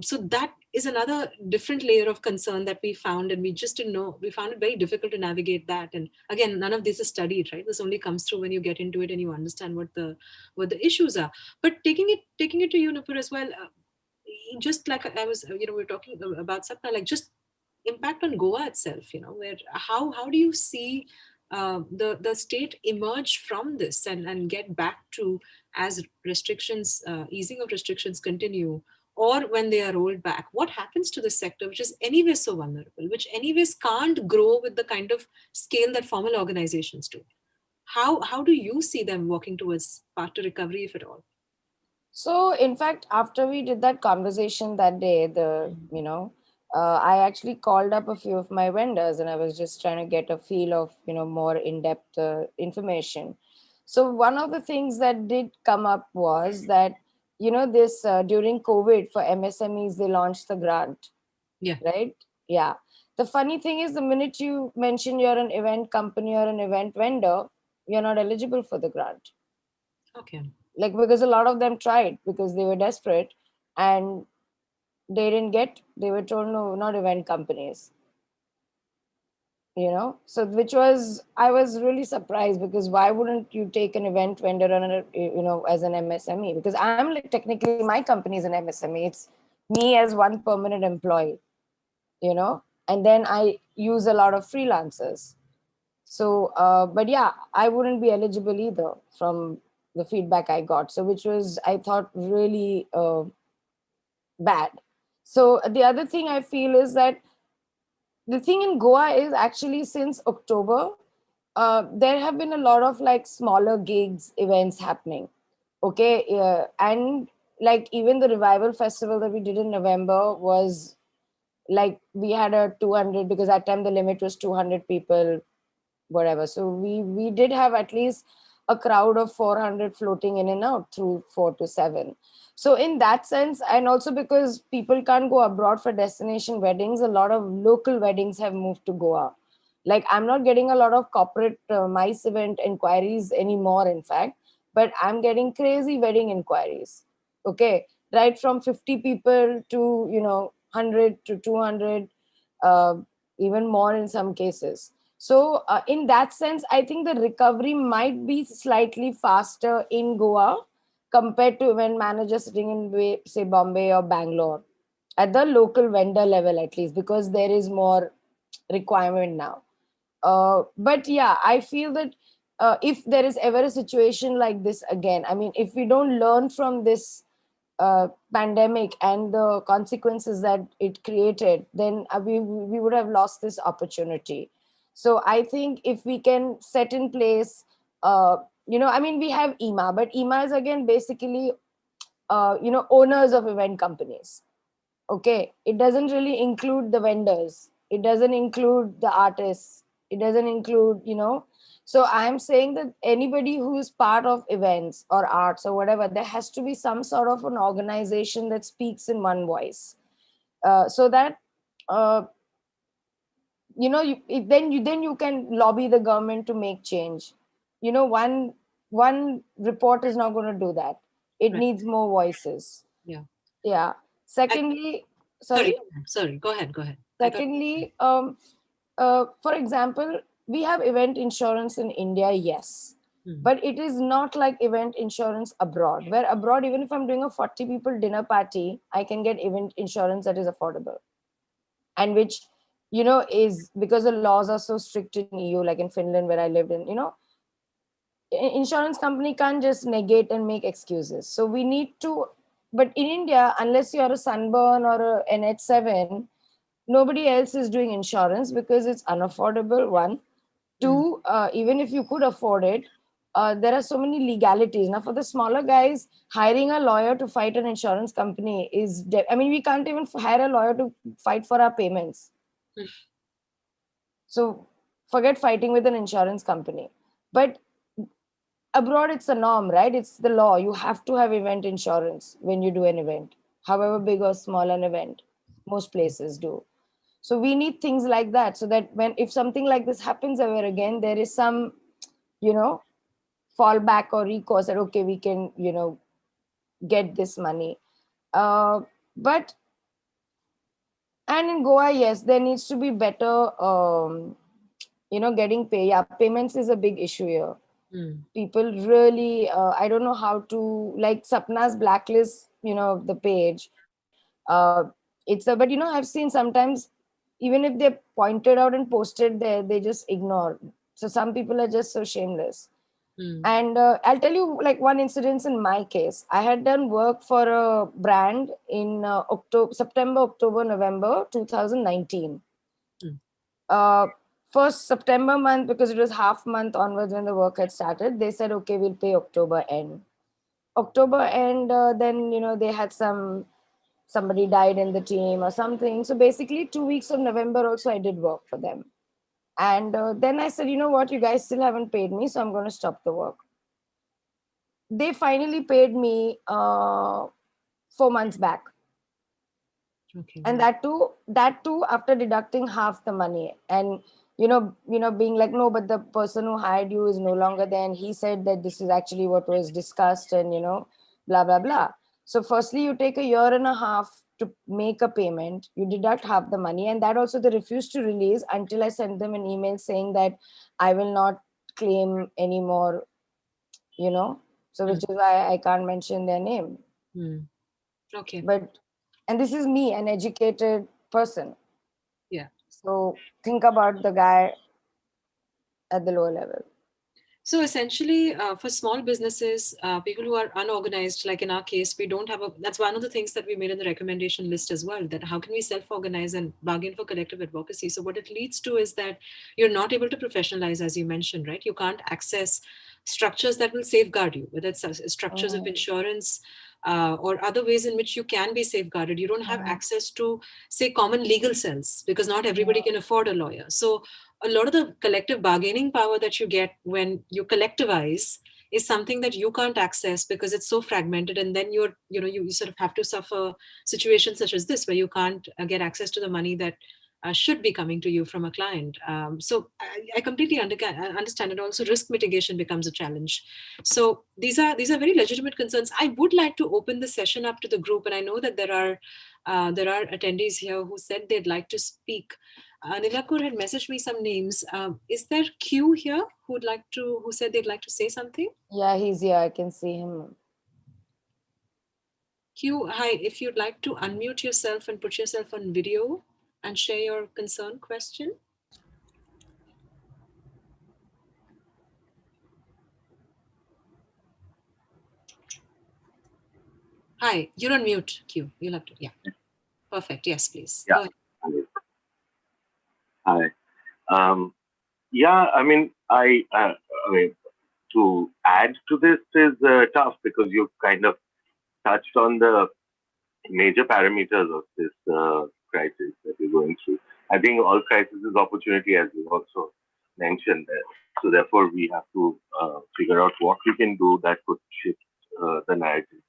Speaker 1: So that is another different layer of concern that we found, and we just didn't know. We found it very difficult to navigate that. And again, none of this is studied, right? This only comes through when you get into it and you understand what the issues are. But taking it to you, Nupur, as well. Just like I was, we were talking about Sapna, like just impact on Goa itself, where how do you see the state emerge from this and get back to, as restrictions, easing of restrictions continue, or when they are rolled back, what happens to the sector, which is anyway so vulnerable, which anyways can't grow with the kind of scale that formal organizations do? How do you see them working towards path to recovery, if at all?
Speaker 2: So, in fact, after we did that conversation that day, I actually called up a few of my vendors, and I was just trying to get a feel of, more in-depth information. So one of the things that did come up was that, this during COVID for MSMEs, they launched the grant.
Speaker 1: Yeah.
Speaker 2: Right? Yeah. The funny thing is, the minute you mention you're an event company or an event vendor, you're not eligible for the grant.
Speaker 1: Okay.
Speaker 2: Like, because a lot of them tried because they were desperate and they didn't get, they were told, no, not event companies. So which was, I was really surprised, because why wouldn't you take an event vendor on as an MSME? Because I'm like, technically my company is an MSME. It's me as one permanent employee, and then I use a lot of freelancers. So but yeah, I wouldn't be eligible either, from the feedback I got. So which was, I thought, really bad. So the other thing I feel is that the thing in Goa is, actually, since October, there have been a lot of like smaller gigs, events happening. Okay. And like even the Revival Festival that we did in November was like, we had a 200, because at that time the limit was 200 people, whatever. So we did have at least a crowd of 400 floating in and out through 4 to 7. So in that sense, and also because people can't go abroad for destination weddings, a lot of local weddings have moved to Goa. Like, I'm not getting a lot of corporate MICE event inquiries anymore, in fact, but I'm getting crazy wedding inquiries. Okay. Right from 50 people to 100 to 200, uh, even more in some cases. So in that sense, I think the recovery might be slightly faster in Goa compared to when managers sitting in, say, Bombay or Bangalore, at the local vendor level at least, because there is more requirement now. But yeah, I feel that if there is ever a situation like this again, I mean, if we don't learn from this pandemic and the consequences that it created, then we would have lost this opportunity. So I think if we can set in place, I mean, we have IMA, but IMA is again basically, owners of event companies. Okay. It doesn't really include the vendors. It doesn't include the artists. It doesn't include, So I'm saying that anybody who is part of events or arts or whatever, there has to be some sort of an organization that speaks in one voice, so that, uh, then you can lobby the government to make change. One report is not going to do that. It
Speaker 1: Right.
Speaker 2: needs more voices.
Speaker 1: Yeah.
Speaker 2: Yeah. Secondly, sorry.
Speaker 1: Sorry. Go ahead. Go ahead.
Speaker 2: Secondly, for example, we have event insurance in India, yes. But it is not like event insurance abroad, where abroad, even if I'm doing a 40 people dinner party, I can get event insurance that is affordable. And which, is because the laws are so strict in EU, like in Finland where I lived in, insurance company can't just negate and make excuses. So we need to, but in India, unless you're a Sunburn or an H7, nobody else is doing insurance because it's unaffordable, one. Two, even if you could afford it, there are so many legalities. Now, for the smaller guys, hiring a lawyer to fight an insurance company is, we can't even hire a lawyer to fight for our payments. So forget fighting with an insurance company. But abroad, it's the norm, right? It's the law. You have to have event insurance when you do an event, however big or small an event. Most places do. So we need things like that, so that if something like this happens ever again, there is some, fallback or recourse that, okay, we can, get this money. But and in Goa, yes, there needs to be better, getting pay. Yeah, payments is a big issue here. People really, I don't know how to, like Sapna's blacklist, the page. But I've seen sometimes, even if they pointed out and posted there, they just ignore. So some people are just so shameless. And I'll tell you like one incident in my case. I had done work for a brand in September, October, November 2019. First September month, because it was half month onwards when the work had started, they said, okay, we'll pay October end. October end, then, they had somebody died in the team or something. So basically 2 weeks of November also I did work for them. And then I said, you know what, you guys still haven't paid me, so I'm going to stop the work. They finally paid me 4 months back.
Speaker 1: Okay.
Speaker 2: And that too after deducting half the money. And being like, no, but the person who hired you is no longer there, and he said that this is actually what was discussed, and blah blah blah. So firstly, you take a year and a half to make a payment, you deduct half the money, and that also they refused to release until I sent them an email saying that I will not claim anymore, so which is why I can't mention their name.
Speaker 1: Okay.
Speaker 2: And this is me, an educated person.
Speaker 1: Yeah.
Speaker 2: So think about the guy at the lower level.
Speaker 1: So essentially, for small businesses, people who are unorganized, like in our case, we don't have that's one of the things that we made in the recommendation list as well, that how can we self-organize and bargain for collective advocacy? So what it leads to is that you're not able to professionalize, as you mentioned, right? You can't access structures that will safeguard you, whether it's structures of insurance, or other ways in which you can be safeguarded. You don't have access to, say, common legal cells, because not everybody can afford a lawyer. So a lot of the collective bargaining power that you get when you collectivize is something that you can't access because it's so fragmented. And then you sort of have to suffer situations such as this, where you can't get access to the money that should be coming to you from a client. So I completely understand it. Also, risk mitigation becomes a challenge. So these are very legitimate concerns. I would like to open the session up to the group, and I know that there are attendees here who said they'd like to speak. Nilakur had messaged me some names. Is there Q here who said they'd like to say something?
Speaker 2: Yeah, he's here. I can see him.
Speaker 1: Q, hi. If you'd like to unmute yourself and put yourself on video and share your concern question. Hi, you're on mute, Q. You'll have to, yeah. Perfect. Yes, please.
Speaker 5: Yeah.
Speaker 1: Go ahead.
Speaker 5: Hi. Yeah, I mean, to add to this is tough, because you've kind of touched on the major parameters of this crisis that we're going through. I think all crisis is opportunity, as you also mentioned there. So therefore, we have to figure out what we can do that could shift the narrative.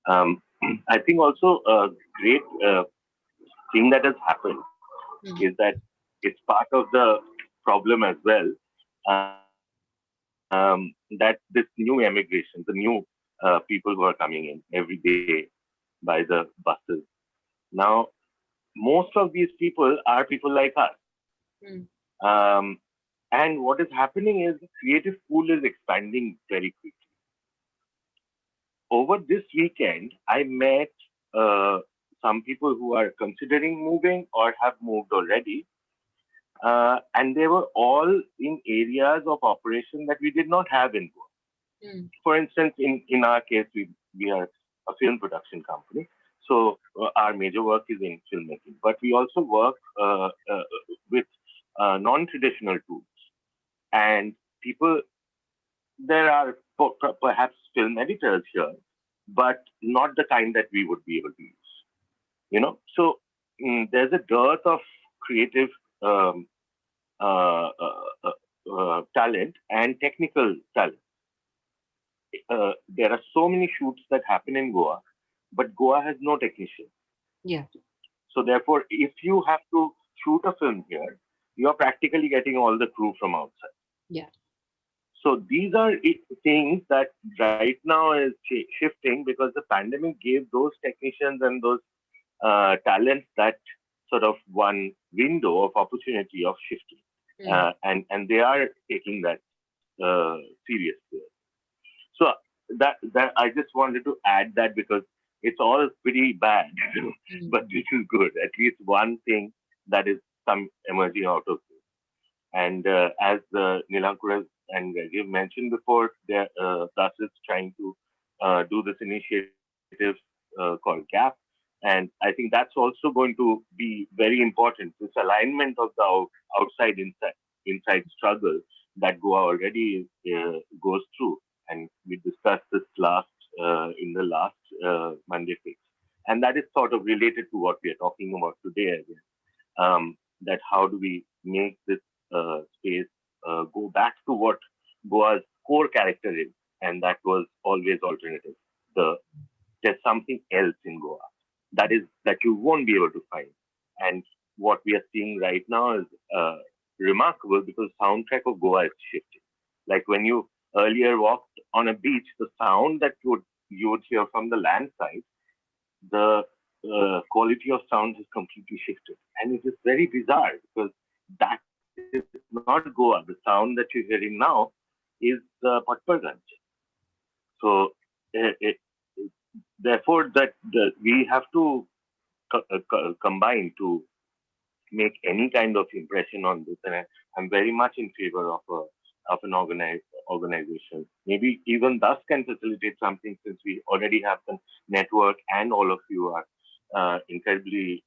Speaker 5: I think also a great thing that has happened is that it's part of the problem as well, that this new immigration, the new people who are coming in every day by the buses. Now, most of these people are people like us. And what is happening is the creative pool is expanding very quickly. Over this weekend, I met some people who are considering moving or have moved already. And they were all in areas of operation that we did not have in Goa. For instance, in our case, we are a film production company. So our major work is in filmmaking. But we also work with non-traditional tools. And people, there are perhaps film editors here, but not the kind that we would be able to use. So there's a dearth of creative talent and technical talent. There are so many shoots that happen in Goa, but Goa has no technician.
Speaker 1: Yeah.
Speaker 5: So therefore, if you have to shoot a film here, you're practically getting all the crew from outside.
Speaker 1: Yeah.
Speaker 5: So these are things that right now is shifting because the pandemic gave those technicians and those talents that sort of one window of opportunity of shifting. And they are taking that seriously. So that I just wanted to add that because it's all pretty bad, but this is good. At least one thing that is some emerging out of this. And as Nilankur and Rajiv mentioned before, Plus is trying to do this initiative called GAP. And I think that's also going to be very important. This alignment of the outside inside struggle that Goa already goes through. And we discussed this in the last Monday Fix. And that is sort of related to what we are talking about today again. That how do we make this space go back to what Goa's core character is, and that was always alternative. There's something else in Goa that you won't be able to find, and what we are seeing right now is remarkable because soundtrack of Goa is shifting. Like when you earlier walked on a beach, the sound that you would hear from the land side, the quality of sound has completely shifted, and it is very bizarre because that is not Goa. The sound that you're hearing now is Patparganj. So therefore, we have to combine to make any kind of impression on this, and I'm very much in favor of an organization. Maybe even thus can facilitate something since we already have the network, and all of you are incredibly,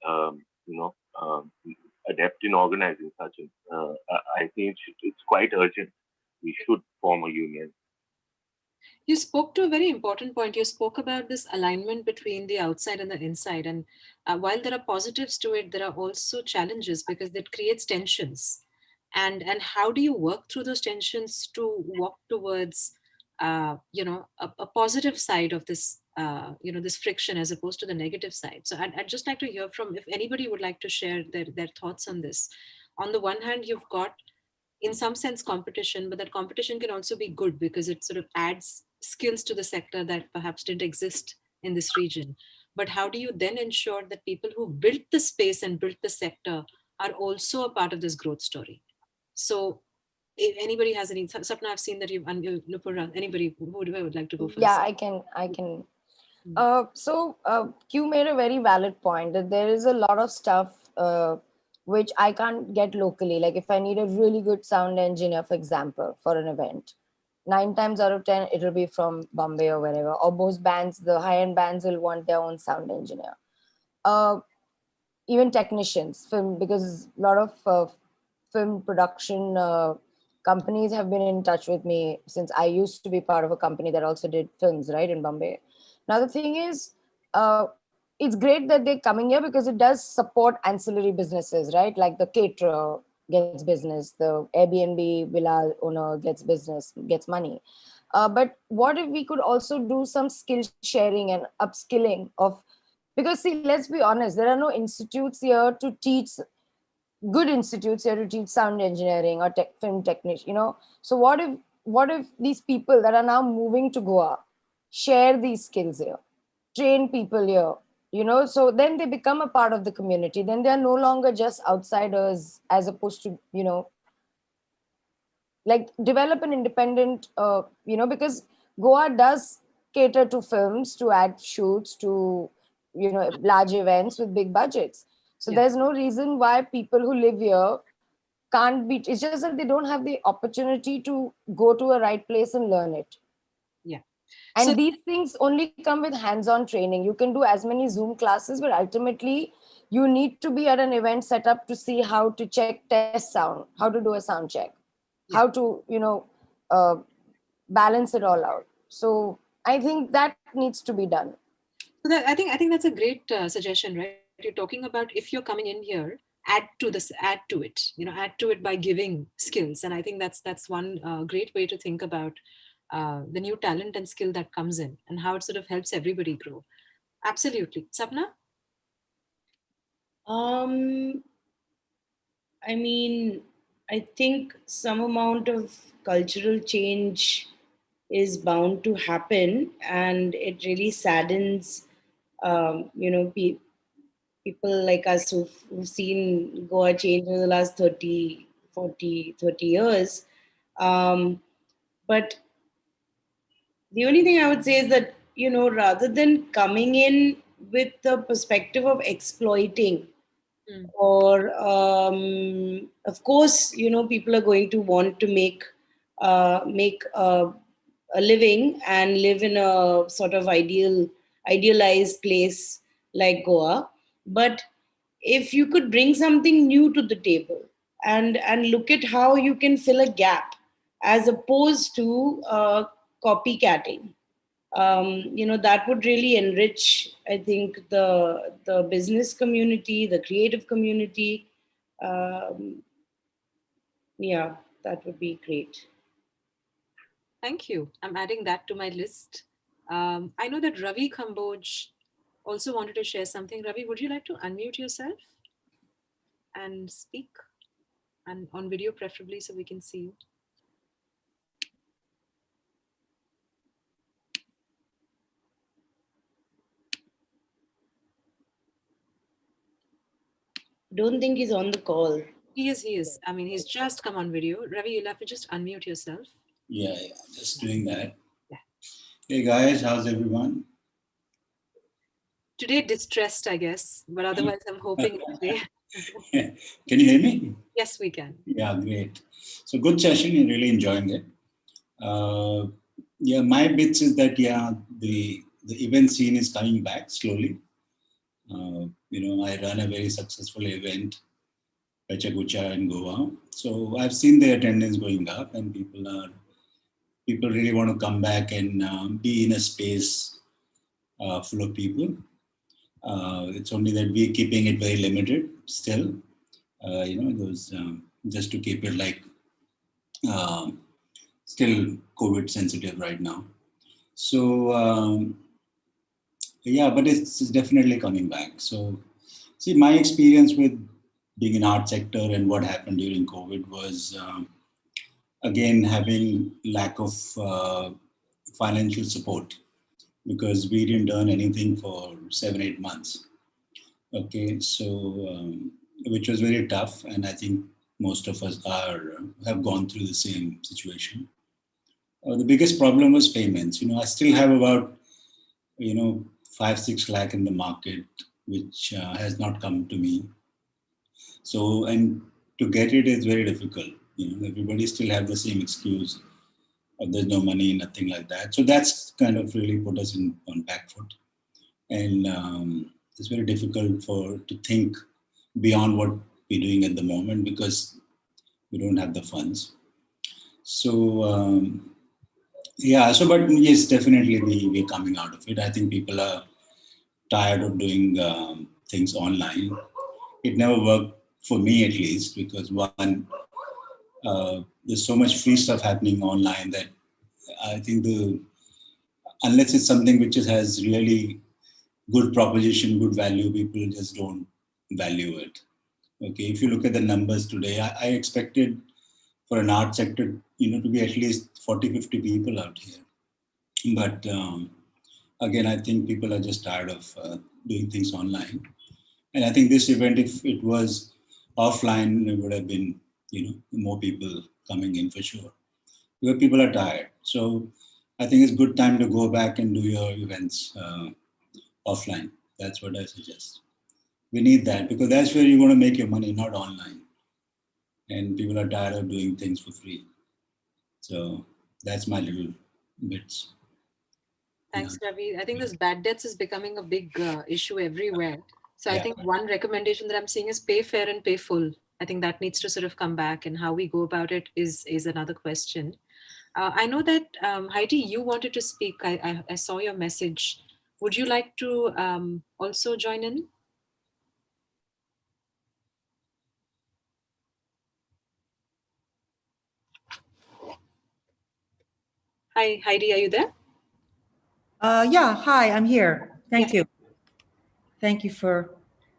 Speaker 5: adept in organizing such. I think it's quite urgent. We should form a union.
Speaker 1: You spoke to a very important point. You spoke about this alignment between the outside and the inside. And while there are positives to it, there are also challenges because it creates tensions. And how do you work through those tensions to walk towards, a positive side of this, this friction as opposed to the negative side? So I'd just like to hear from if anybody would like to share their thoughts on this. On the one hand, you've got in some sense competition, but that competition can also be good because it sort of adds skills to the sector that perhaps didn't exist in this region. But how do you then ensure that people who built the space and built the sector are also a part of this growth story? So if anybody has any, Sapna, I've seen that you've, Nupura, anybody who would like to go first?
Speaker 2: Yeah, I can. So Q made a very valid point that there is a lot of stuff which I can't get locally. Like if I need a really good sound engineer, for example, for an event, 9 times out of 10, it'll be from Bombay or wherever. Or most bands, the high-end bands will want their own sound engineer. Even technicians, film, because a lot of film production companies have been in touch with me since I used to be part of a company that also did films, right, in Bombay. Now, the thing is, it's great that they're coming here because it does support ancillary businesses, right? Like the caterer gets business, the Airbnb villa owner gets business, gets money. But what if we could also do some skill sharing and upskilling of, because see, let's be honest, there are no institutes here to teach, good institutes here to teach sound engineering or film technician, So what if these people that are now moving to Goa share these skills here, train people here, so then they become a part of the community. Then they are no longer just outsiders as opposed to, like develop an independent, because Goa does cater to films, to ad shoots, to large events with big budgets. So
Speaker 1: Yeah.
Speaker 2: there's no reason why people who live here can't be. It's just that they don't have the opportunity to go to a right place and learn it.
Speaker 1: Yeah. So
Speaker 2: And these things only come with hands-on training. You can do as many Zoom classes, but ultimately you need to be at an event setup to see how to check test sound, how to do a sound check,
Speaker 1: yeah.
Speaker 2: how to uh, balance it all out. So I think that needs to be done.
Speaker 1: So that, I think that's a great suggestion, right? You're talking about if you're coming in here, add to it, add to it by giving skills, and I think that's one great way to think about the new talent and skill that comes in and how it sort of helps everybody grow. Absolutely, Sapna.
Speaker 3: Um, I mean, I think some amount of cultural change is bound to happen, and it really saddens, people like us who've seen Goa change over the last 30, 40, 30 years. Um, but the only thing I would say is that, rather than coming in with the perspective of exploiting,
Speaker 1: Mm.
Speaker 3: or of course, people are going to want to make a living and live in a sort of idealized place like Goa. But if you could bring something new to the table and look at how you can fill a gap as opposed to copycatting, that would really enrich, I think, the business community, the creative community. um, yeah, that would be great.
Speaker 1: Thank you. I'm adding that to my list. I know that Ravi Kamboj also wanted to share something. Ravi, would you like to unmute yourself and speak, and on video preferably so we can see you?
Speaker 3: Don't think he's on the call.
Speaker 1: He is, he is. I mean, he's just come on video. Ravi, you'll have to just unmute yourself.
Speaker 6: Yeah, just doing that.
Speaker 1: Yeah.
Speaker 6: Hey guys, how's everyone?
Speaker 1: Today distressed, I guess, but otherwise I'm hoping today.
Speaker 6: Can you hear me?
Speaker 1: Yes, we can.
Speaker 6: Yeah, great. So good session, you're really enjoying it. Yeah, my bits is that, yeah, the event scene is coming back slowly. I run a very successful event, Pechakucha in Goa. So I've seen the attendance going up, and people really want to come back and be in a space full of people. It's only that we're keeping it very limited still. Those just to keep it like still COVID sensitive right now. So yeah, but it's definitely coming back. So see, my experience with being in art sector and what happened during COVID was again having lack of financial support because we didn't earn anything for 7-8 months. Okay, so which was very tough, and I think most of us have gone through the same situation. The biggest problem was payments. I still have about 5-6 lakh in the market, which has not come to me. So, and to get it is very difficult. Everybody still have the same excuse of there's no money, nothing like that. So that's kind of really put us on back foot, and it's very difficult to think beyond what we're doing at the moment because we don't have the funds. So yeah, so but yes, definitely we're coming out of it. I think people are tired of doing things online. It never worked for me at least because one, there's so much free stuff happening online that I think unless it's something which has really good proposition, good value, people just don't value it. Okay, if you look at the numbers today, I expected for an art sector, to be at least 40-50 people out here. But again, I think people are just tired of doing things online. And I think this event, if it was offline, it would have been, more people coming in for sure. Because people are tired. So I think it's a good time to go back and do your events offline. That's what I suggest. We need that because that's where you're going to make your money, not online. And people are tired of doing things for free. So that's my little bits.
Speaker 1: Thanks, Ravi. I think this bad debts is becoming a big issue everywhere. So I think one recommendation that I'm seeing is pay fair and pay full. I think that needs to sort of come back, and how we go about it is another question. I know that Heidi, you wanted to speak. I saw your message. Would you like to also join in? Hi, Heidi, are you there?
Speaker 7: Yeah, hi, I'm here. Thank you. Thank you for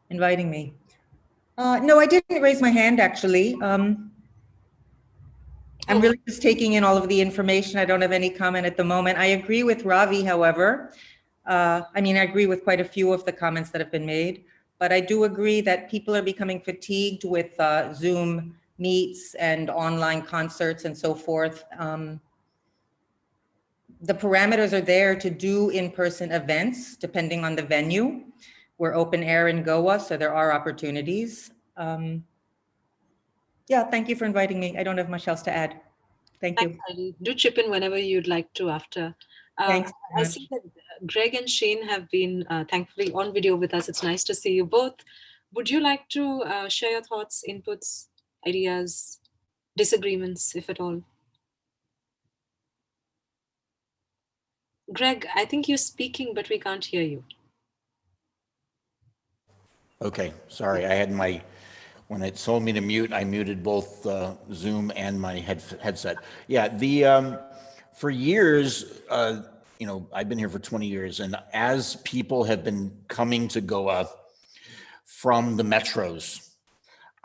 Speaker 7: inviting me. No, I didn't raise my hand, actually. I'm really just taking in all of the information. I don't have any comment at the moment. I agree with Ravi, however. I mean, I agree with quite a few of the comments that have been made, but I do agree that people are becoming fatigued with Zoom meets and online concerts and so forth. The parameters are there to do in-person events, depending on the venue. We're open air in Goa, so there are opportunities. Yeah, thank you for inviting me. I don't have much else to add. Thank you.
Speaker 1: Thanks, Heidi. Do chip in whenever you'd like to after.
Speaker 7: Thanks
Speaker 1: I see that Greg and Shane have been thankfully on video with us. It's nice to see you both. Would you like to share your thoughts, inputs, ideas, disagreements, if at all? Greg, I think you're speaking, but we can't hear you.
Speaker 8: Okay, sorry, I had my, when it told me to mute, I muted both Zoom and my headset. Yeah, for years, you know, I've been here for 20 years, and as people have been coming to Goa from the metros,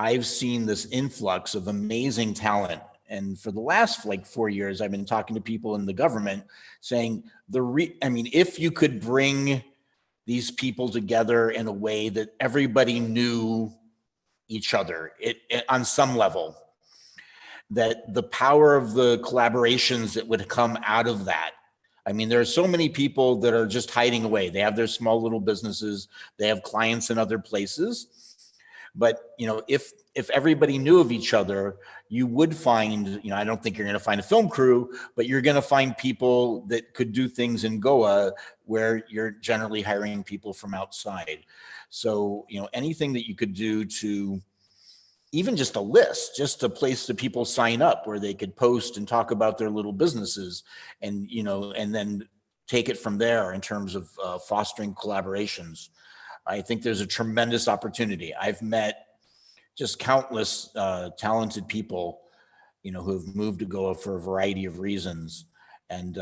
Speaker 8: I've seen this influx of amazing talent. And for the last like 4 years, I've been talking to people in the government saying, I mean, if you could bring these people together in a way that everybody knew each other on some level, that the power of the collaborations that would come out of that. I mean, there are so many people that are just hiding away. They have their small little businesses. They have clients in other places. But, you know, if everybody knew of each other, you would find, you know, I don't think you're going to find a film crew, but you're going to find people that could do things in Goa where you're generally hiring people from outside. So, you know, anything that you could do to, even just a list, just a place that people sign up where they could post and talk about their little businesses, and, you know, and then take it from there in terms of fostering collaborations. I think there's a tremendous opportunity. I've met just countless talented people, you know, who have moved to Goa for a variety of reasons. And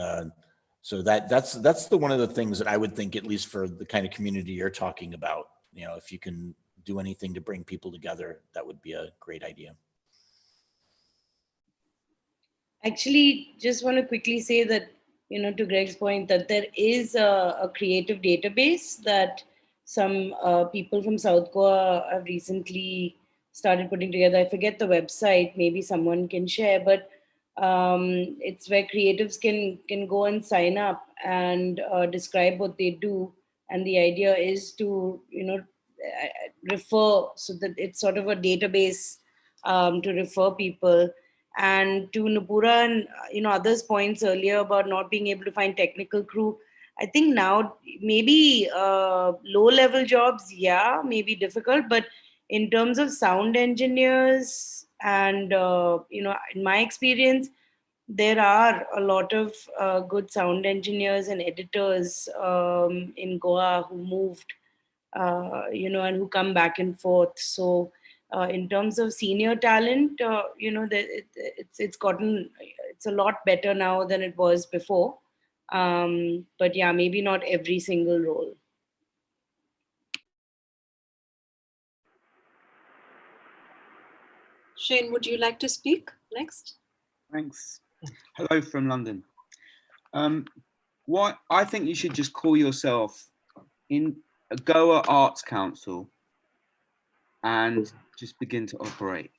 Speaker 8: so that's one of the things that I would think, at least for the kind of community you're talking about, you know, if you can do anything to bring people together, that would be a great idea.
Speaker 3: Actually, just want to quickly say that, you know, to Greg's point, that there is a creative database that some people from South Goa have recently started putting together. I forget the website, maybe someone can share, but it's where creatives can go and sign up and describe what they do. And the idea is to, you know, refer, so that it's sort of a database to refer people. And to Nupura and, you know, others' points earlier about not being able to find technical crew, I think now maybe low-level jobs, yeah, may be difficult, but in terms of sound engineers and, you know, in my experience, there are a lot of good sound engineers and editors in Goa who moved, you know, and who come back and forth. So in terms of senior talent, you know, it's a lot better now than it was before. But yeah, maybe not every single role.
Speaker 1: Shane, would you like to speak next?
Speaker 9: Thanks. Hello from London. What I think you should just call yourself in a Goa Arts Council and just begin to operate,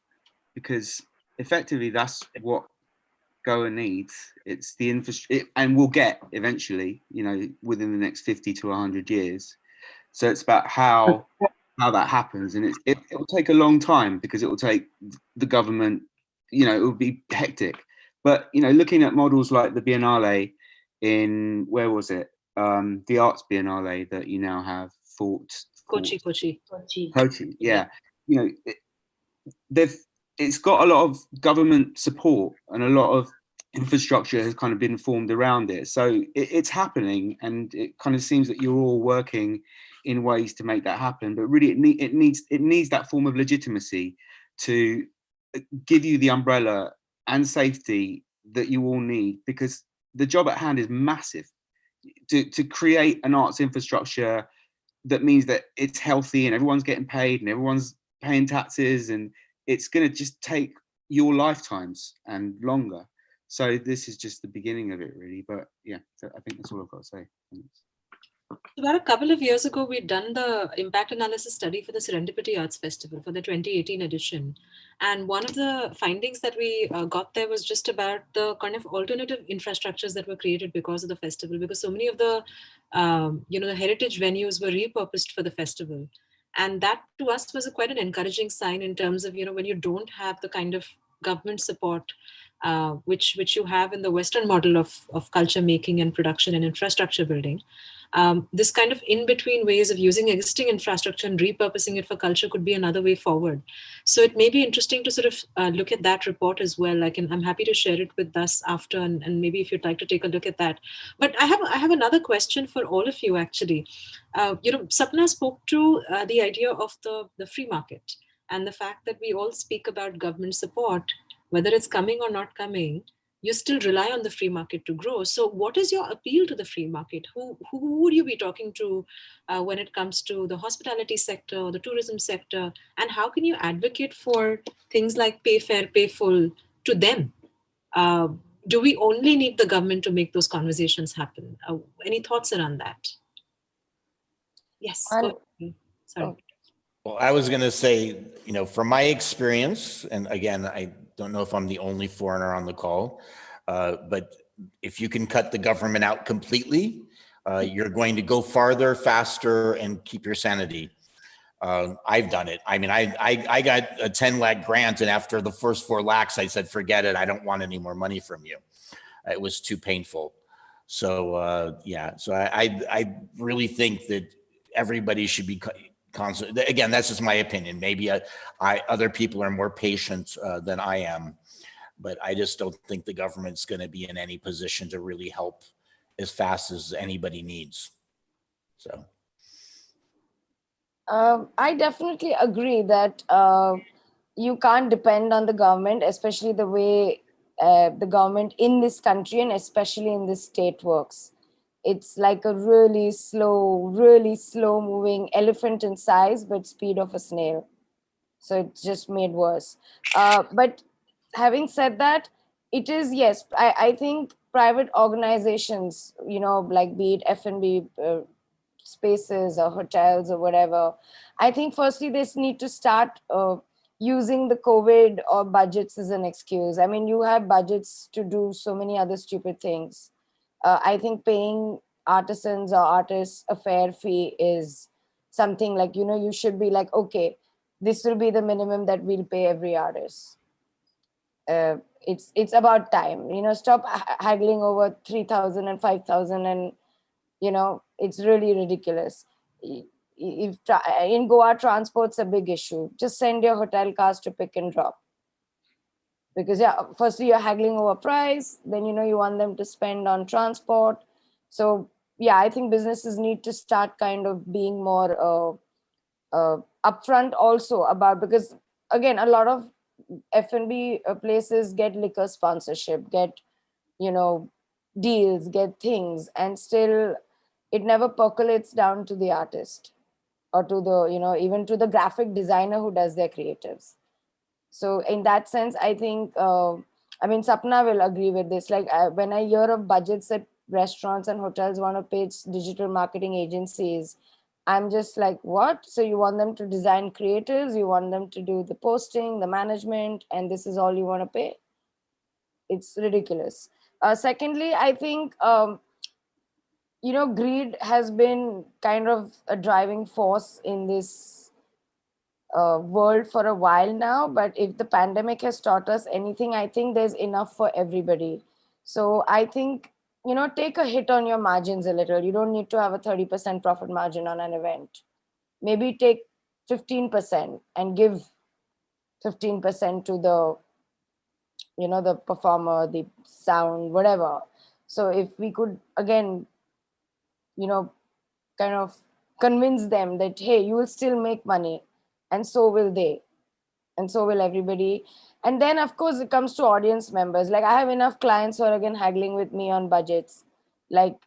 Speaker 9: because effectively that's what Goa needs. It's the infrastructure, and we'll get eventually, you know, within the next 50 to 100 years. So it's about how that happens, and it will take a long time because it will take the government, you know, it will be hectic. But you know, looking at models like the Biennale in, where was it, the Arts Biennale that you now have,
Speaker 1: Kochi.
Speaker 9: Yeah, you know, it's got a lot of government support and a lot of infrastructure has kind of been formed around it. So it's happening, and it kind of seems that you're all working in ways to make that happen. But really, it needs that form of legitimacy to give you the umbrella and safety that you all need, because the job at hand is massive. To create an arts infrastructure that means that it's healthy and everyone's getting paid and everyone's paying taxes, and it's going to just take your lifetimes and longer. So this is just the beginning of it, really. But yeah, so I think that's all I've got to say.
Speaker 1: About a couple of years ago, we'd done the impact analysis study for the Serendipity Arts Festival for the 2018 edition. And one of the findings that we got there was just about the kind of alternative infrastructures that were created because of the festival, because so many of the, the heritage venues were repurposed for the festival. And that to us was quite an encouraging sign in terms of, when you don't have the kind of government support which you have in the Western model of culture making and production and infrastructure building. This kind of in-between ways of using existing infrastructure and repurposing it for culture could be another way forward. So it may be interesting to sort of look at that report as well. I'm happy to share it with us after, and maybe if you'd like to take a look at that. But I have another question for all of you, actually. Sapna spoke to the idea of the free market and the fact that we all speak about government support, whether it's coming or not coming. You still rely on the free market to grow. So what is your appeal to the free market? Who would you be talking to when it comes to the hospitality sector or the tourism sector? And how can you advocate for things like pay fair, pay full to them? Do we only need the government to make those conversations happen? Any thoughts around that? Yes. Sorry.
Speaker 8: Well, I was going to say, from my experience, and again, I don't know if I'm the only foreigner on the call, but if you can cut the government out completely, you're going to go farther, faster, and keep your sanity. I've done it. I mean, I got a 10 lakh grant, and after the first 4 lakhs, I said, forget it. I don't want any more money from you. It was too painful. So yeah, so I really think that everybody should be again, that's just my opinion. Maybe other people are more patient than I am, but I just don't think the government's going to be in any position to really help as fast as anybody needs. So.
Speaker 2: I definitely agree that you can't depend on the government, especially the way the government in this country and especially in this state works. It's like a really slow moving elephant in size, but speed of a snail. So it's just made worse. But having said that, it is, yes, I think private organizations, like be it F&B spaces or hotels or whatever, I think firstly they need to start using the COVID or budgets as an excuse. I mean, you have budgets to do so many other stupid things. I think paying artisans or artists a fair fee is something like, you should be like, okay, this will be the minimum that we'll pay every artist. It's about time, stop haggling over 3,000 and 5,000, and it's really ridiculous. If in Goa, transport's a big issue. Just send your hotel cars to pick and drop. Because firstly you're haggling over price, then you want them to spend on transport. So yeah, I think businesses need to start kind of being more upfront also about, because again, a lot of F&B places get liquor sponsorship, get deals, get things, and still it never percolates down to the artist or to the even to the graphic designer who does their creatives. So in that sense, I think, I mean, Sapna will agree with this. Like when I hear of budgets that restaurants and hotels want to pay digital marketing agencies, I'm just like, what? So you want them to design creatives, you want them to do the posting, the management, and this is all you want to pay? It's ridiculous. Secondly, I think, greed has been kind of a driving force in this world for a while now. But if the pandemic has taught us anything, I think there's enough for everybody. So I think, take a hit on your margins a little. You don't need to have a 30% profit margin on an event. Maybe take 15% and give 15% to the, the performer, the sound, whatever. So if we could, again, kind of convince them that, hey, you will still make money, and so will they, and so will everybody. And then, of course, it comes to audience members. Like, I have enough clients who are, again, haggling with me on budgets. Like,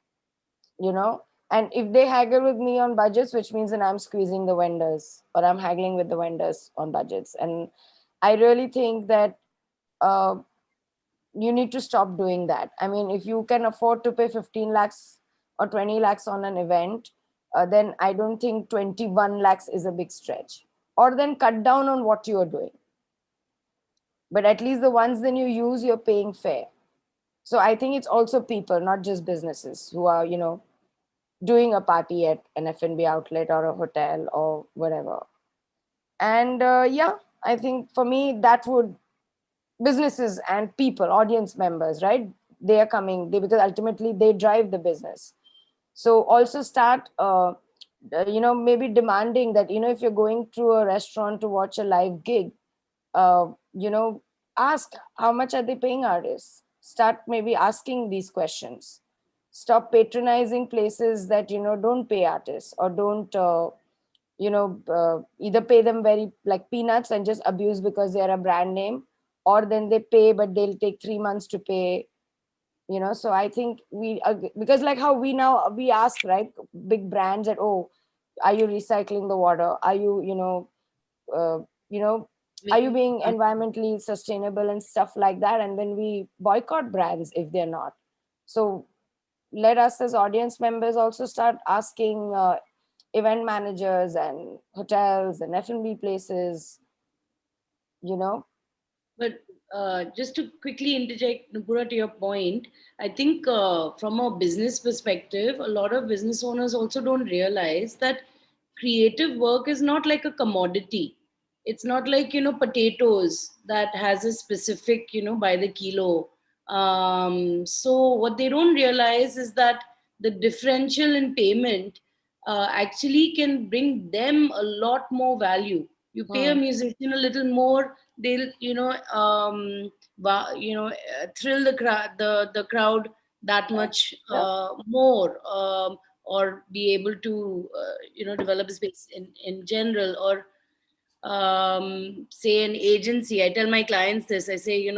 Speaker 2: and if they haggle with me on budgets, which means that I'm squeezing the vendors, or I'm haggling with the vendors on budgets. And I really think that you need to stop doing that. I mean, if you can afford to pay 15 lakhs or 20 lakhs on an event, then I don't think 21 lakhs is a big stretch. Or then cut down on what you are doing. But at least the ones then you use, you're paying fair. So I think it's also people, not just businesses, who are, doing a party at an F&B outlet or a hotel or whatever. And I think for me, that would, businesses and people, audience members, right? They are coming, because ultimately they drive the business. So also start, maybe demanding that, if you're going to a restaurant to watch a live gig, ask how much are they paying artists. Start maybe asking these questions. Stop patronizing places that, don't pay artists, or don't, either pay them very like peanuts and just abuse because they're a brand name, or then they pay, but they'll take 3 months to pay. So I think because like how we ask, right, big brands that, oh, are you recycling the water? Are you, are you being environmentally sustainable and stuff like that? And then we boycott brands if they're not. So let us as audience members also start asking event managers and hotels and F&B places,
Speaker 3: But just to quickly interject, Nupura, to your point, I think from a business perspective, a lot of business owners also don't realize that creative work is not like a commodity. It's not like, potatoes that has a specific, by the kilo. So what they don't realize is that the differential in payment actually can bring them a lot more value. You pay a musician a little more, they'll thrill the crowd that much more, or be able to develop a space in general. Or say an agency, I tell my clients this, I say,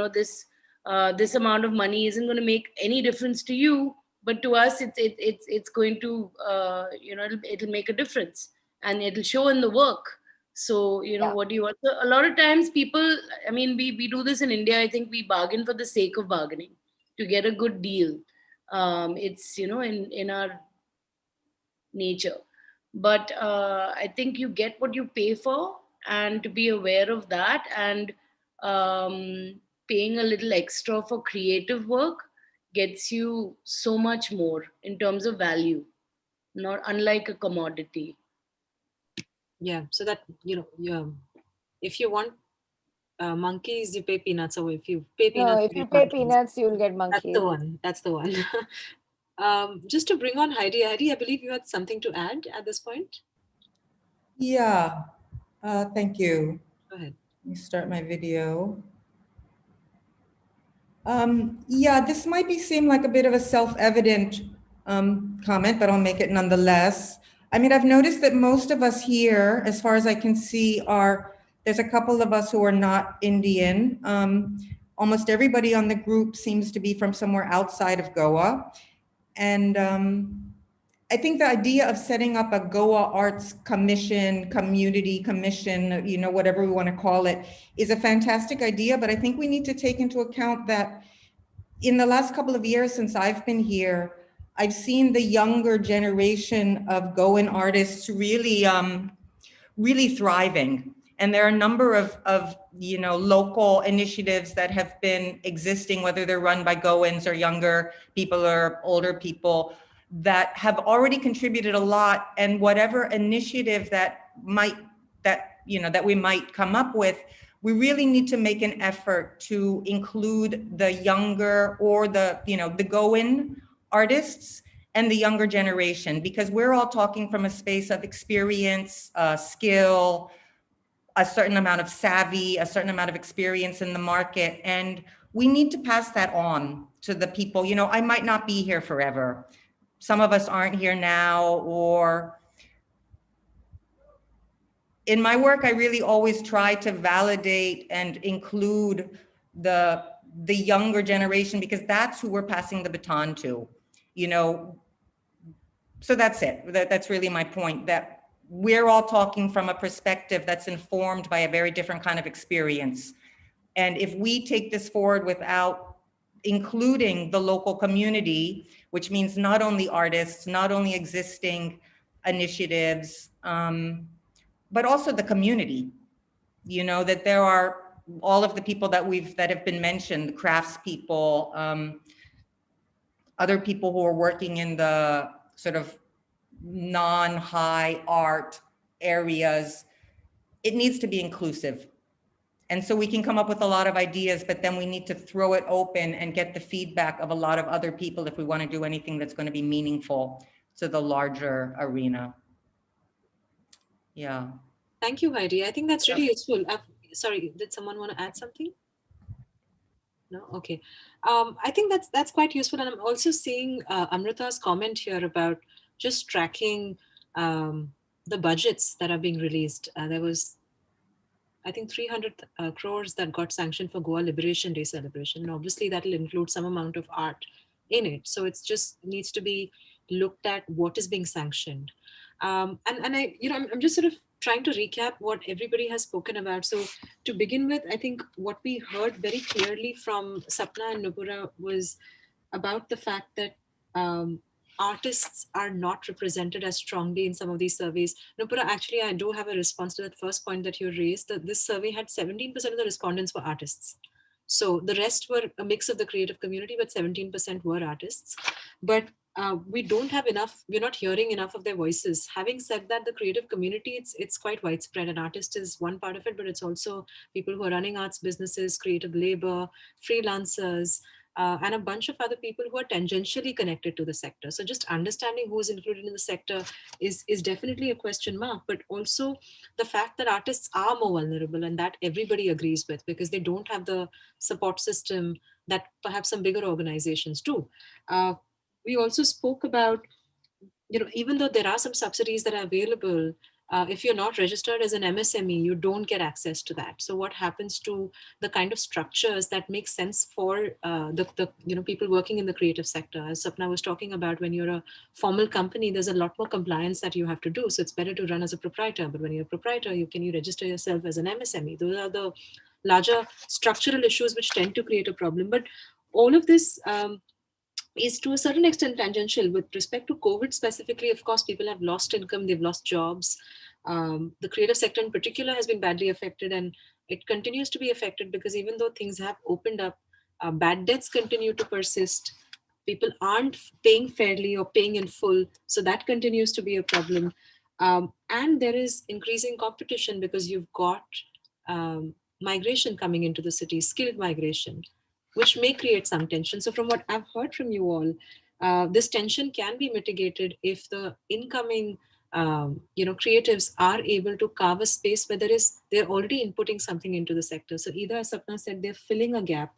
Speaker 3: this amount of money isn't going to make any difference to you, but to us it's going to it'll make a difference, and it'll show in the work. So what do you want? So a lot of times people, I mean, we do this in India. I think we bargain for the sake of bargaining to get a good deal. It's in our nature. But I think you get what you pay for, and to be aware of that, and paying a little extra for creative work gets you so much more in terms of value, not unlike a commodity.
Speaker 1: Yeah, so that, if you want monkeys, you pay peanuts. Or if you pay peanuts,
Speaker 2: no, if you pay
Speaker 1: monkeys.
Speaker 2: peanuts, you'll get monkeys.
Speaker 1: That's the one. Just to bring on Heidi, I believe you had something to add at this point.
Speaker 7: Yeah, thank you.
Speaker 1: Go ahead.
Speaker 7: Let me start my video. Yeah, this might seem like a bit of a self-evident comment, but I'll make it nonetheless. I mean, I've noticed that most of us here, as far as I can see, there's a couple of us who are not Indian. Almost everybody on the group seems to be from somewhere outside of Goa. And I think the idea of setting up a Goa Arts Commission, community commission, whatever we want to call it, is a fantastic idea. But I think we need to take into account that in the last couple of years since I've been here, I've seen the younger generation of Goan artists really, really thriving. And there are a number of local initiatives that have been existing, whether they're run by Goans or younger people or older people, that have already contributed a lot. And whatever initiative that we might come up with, we really need to make an effort to include the younger or the Goan artists and the younger generation, because we're all talking from a space of experience, skill, a certain amount of savvy, a certain amount of experience in the market. And we need to pass that on to the people. I might not be here forever. Some of us aren't here now, or in my work, I really always try to validate and include the younger generation, because that's who we're passing the baton to, So that's it. That's really my point, that we're all talking from a perspective that's informed by a very different kind of experience. And if we take this forward without including the local community, which means not only artists, not only existing initiatives, but also the community, that there are all of the people that have been mentioned, craftspeople, other people who are working in the sort of non-high art areas. It needs to be inclusive. And so we can come up with a lot of ideas, but then we need to throw it open and get the feedback of a lot of other people if we want to do anything that's going to be meaningful to the larger arena. Yeah.
Speaker 1: Thank you, Heidi. I think that's really useful. Sorry, did someone want to add something? No? Okay. I think that's quite useful. And I'm also seeing Amrita's comment here about just tracking the budgets that are being released. There was, I think, 300 crores that got sanctioned for Goa Liberation Day celebration. And obviously that will include some amount of art in it. So it's just needs to be looked at what is being sanctioned. And I'm just sort of trying to recap what everybody has spoken about. So to begin with, I think what we heard very clearly from Sapna and Nupura was about the fact that artists are not represented as strongly in some of these surveys. Nupura, actually, I do have a response to that first point that you raised, that this survey had 17% of the respondents were artists. So the rest were a mix of the creative community, but 17% were artists. But we don't have enough, we're not hearing enough of their voices. Having said that, the creative community, it's quite widespread. An artist is one part of it, but it's also people who are running arts businesses, creative labor, freelancers, and a bunch of other people who are tangentially connected to the sector. So just understanding who's included in the sector is definitely a question mark, but also the fact that artists are more vulnerable, and that everybody agrees with, because they don't have the support system that perhaps some bigger organizations do. We also spoke about, even though there are some subsidies that are available, if you're not registered as an MSME, you don't get access to that. So what happens to the kind of structures that make sense for the people working in the creative sector? As Sapna was talking about, when you're a formal company, there's a lot more compliance that you have to do. So it's better to run as a proprietor. But when you're a proprietor, can you register yourself as an MSME? Those are the larger structural issues which tend to create a problem. But all of this is to a certain extent tangential. With respect to COVID specifically, of course, people have lost income, they've lost jobs. The creative sector in particular has been badly affected, and it continues to be affected because even though things have opened up, bad debts continue to persist. People aren't paying fairly or paying in full. So that continues to be a problem. And there is increasing competition because you've got migration coming into the city, skilled migration, which may create some tension. So from what I've heard from you all, this tension can be mitigated if the incoming creatives are able to carve a space where they're already inputting something into the sector. So either, as Sapna said, they're filling a gap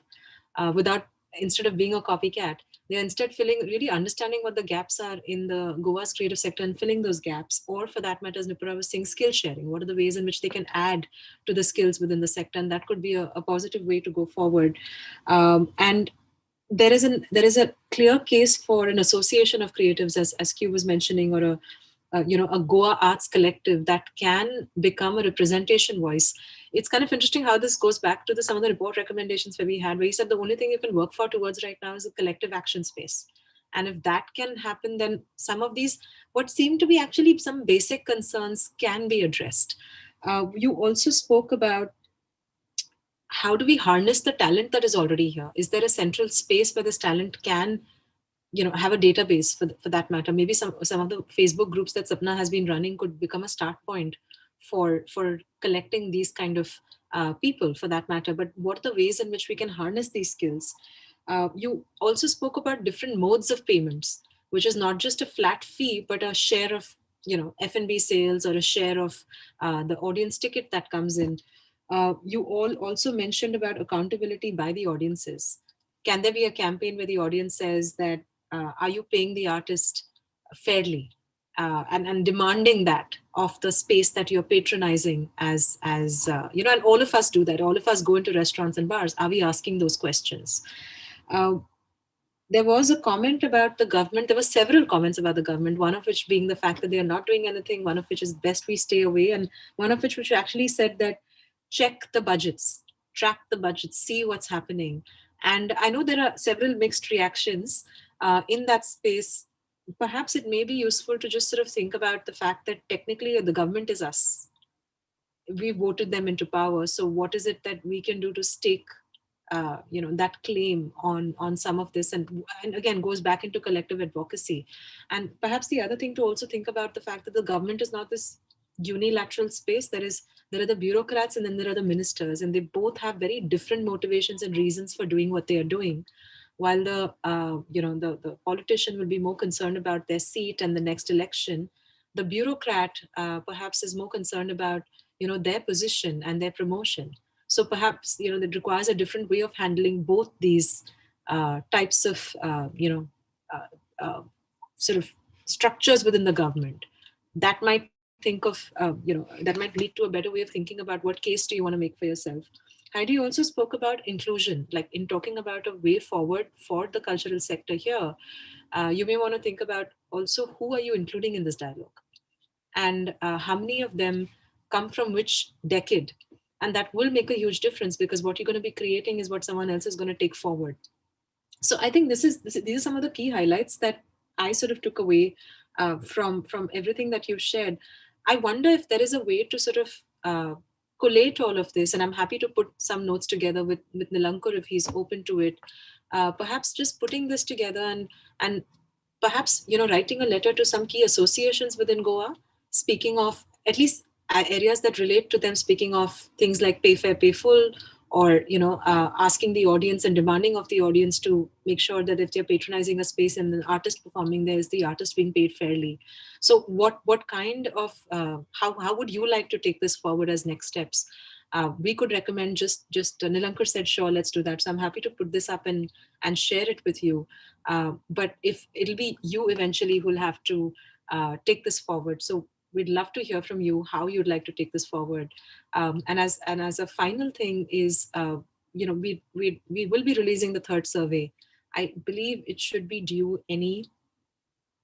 Speaker 1: instead of being a copycat, they're instead really understanding what the gaps are in the Goa's creative sector and filling those gaps. Or for that matter, as Nupura was saying, skill sharing. What are the ways in which they can add to the skills within the sector? And that could be a positive way to go forward. And there is a clear case for an association of creatives, as Q was mentioning, or a Goa Arts Collective that can become a representation voice. It's kind of interesting how this goes back to some of the report recommendations where we said the only thing you can work for towards right now is a collective action space. And if that can happen, then some of these, what seem to be actually some basic concerns, can be addressed. You also spoke about how do we harness the talent that is already here? Is there a central space where this talent can, have a database for that matter? Maybe some of the Facebook groups that Sapna has been running could become a start point for collecting these kind of people, for that matter. But what are the ways in which we can harness these skills? You also spoke about different modes of payments, which is not just a flat fee, but a share of F&B sales, or a share of the audience ticket that comes in. You all also mentioned about accountability by the audiences. Can there be a campaign where the audience says that, are you paying the artist fairly? And demanding that of the space that you're patronizing, as and all of us do that. All of us go into restaurants and bars. Are we asking those questions? There was a comment about the government. There were several comments about the government, one of which being the fact that they are not doing anything, one of which is best we stay away, and one of which actually said that check the budgets, track the budgets, see what's happening. And I know there are several mixed reactions in that space. Perhaps it may be useful to just sort of think about the fact that technically the government is us. We voted them into power. So what is it that we can do to stake that claim on some of this, and again goes back into collective advocacy. And perhaps the other thing to also think about the fact that the government is not this unilateral space. There are the bureaucrats, and then there are the ministers, and they both have very different motivations and reasons for doing what they are doing. While the the politician will be more concerned about their seat and the next election, the bureaucrat perhaps is more concerned about their position and their promotion. So perhaps that requires a different way of handling both these types of sort of structures within the government. That might that might lead to a better way of thinking about what case do you want to make for yourself. Heidi also spoke about inclusion, like in talking about a way forward for the cultural sector here. You may want to think about also who are you including in this dialogue, and how many of them come from which decade. And that will make a huge difference, because what you're going to be creating is what someone else is going to take forward. So I think these are some of the key highlights that I sort of took away from everything that you've shared. I wonder if there is a way to sort of collate all of this, and I'm happy to put some notes together with Nilankur if he's open to it. Perhaps just putting this together and perhaps writing a letter to some key associations within Goa, speaking of at least areas that relate to them, speaking of things like pay fair, pay full, or asking the audience and demanding of the audience to make sure that if they're patronizing a space and an artist performing there, is the artist being paid fairly. So what kind of how would you like to take this forward as next steps? We could recommend just Nilankur said, sure, let's do that. So I'm happy to put this up and share it with you. But if it'll be you eventually who'll have to take this forward. So we'd love to hear from you how you'd like to take this forward. And as a final thing is, we will be releasing the third survey. I believe it should be due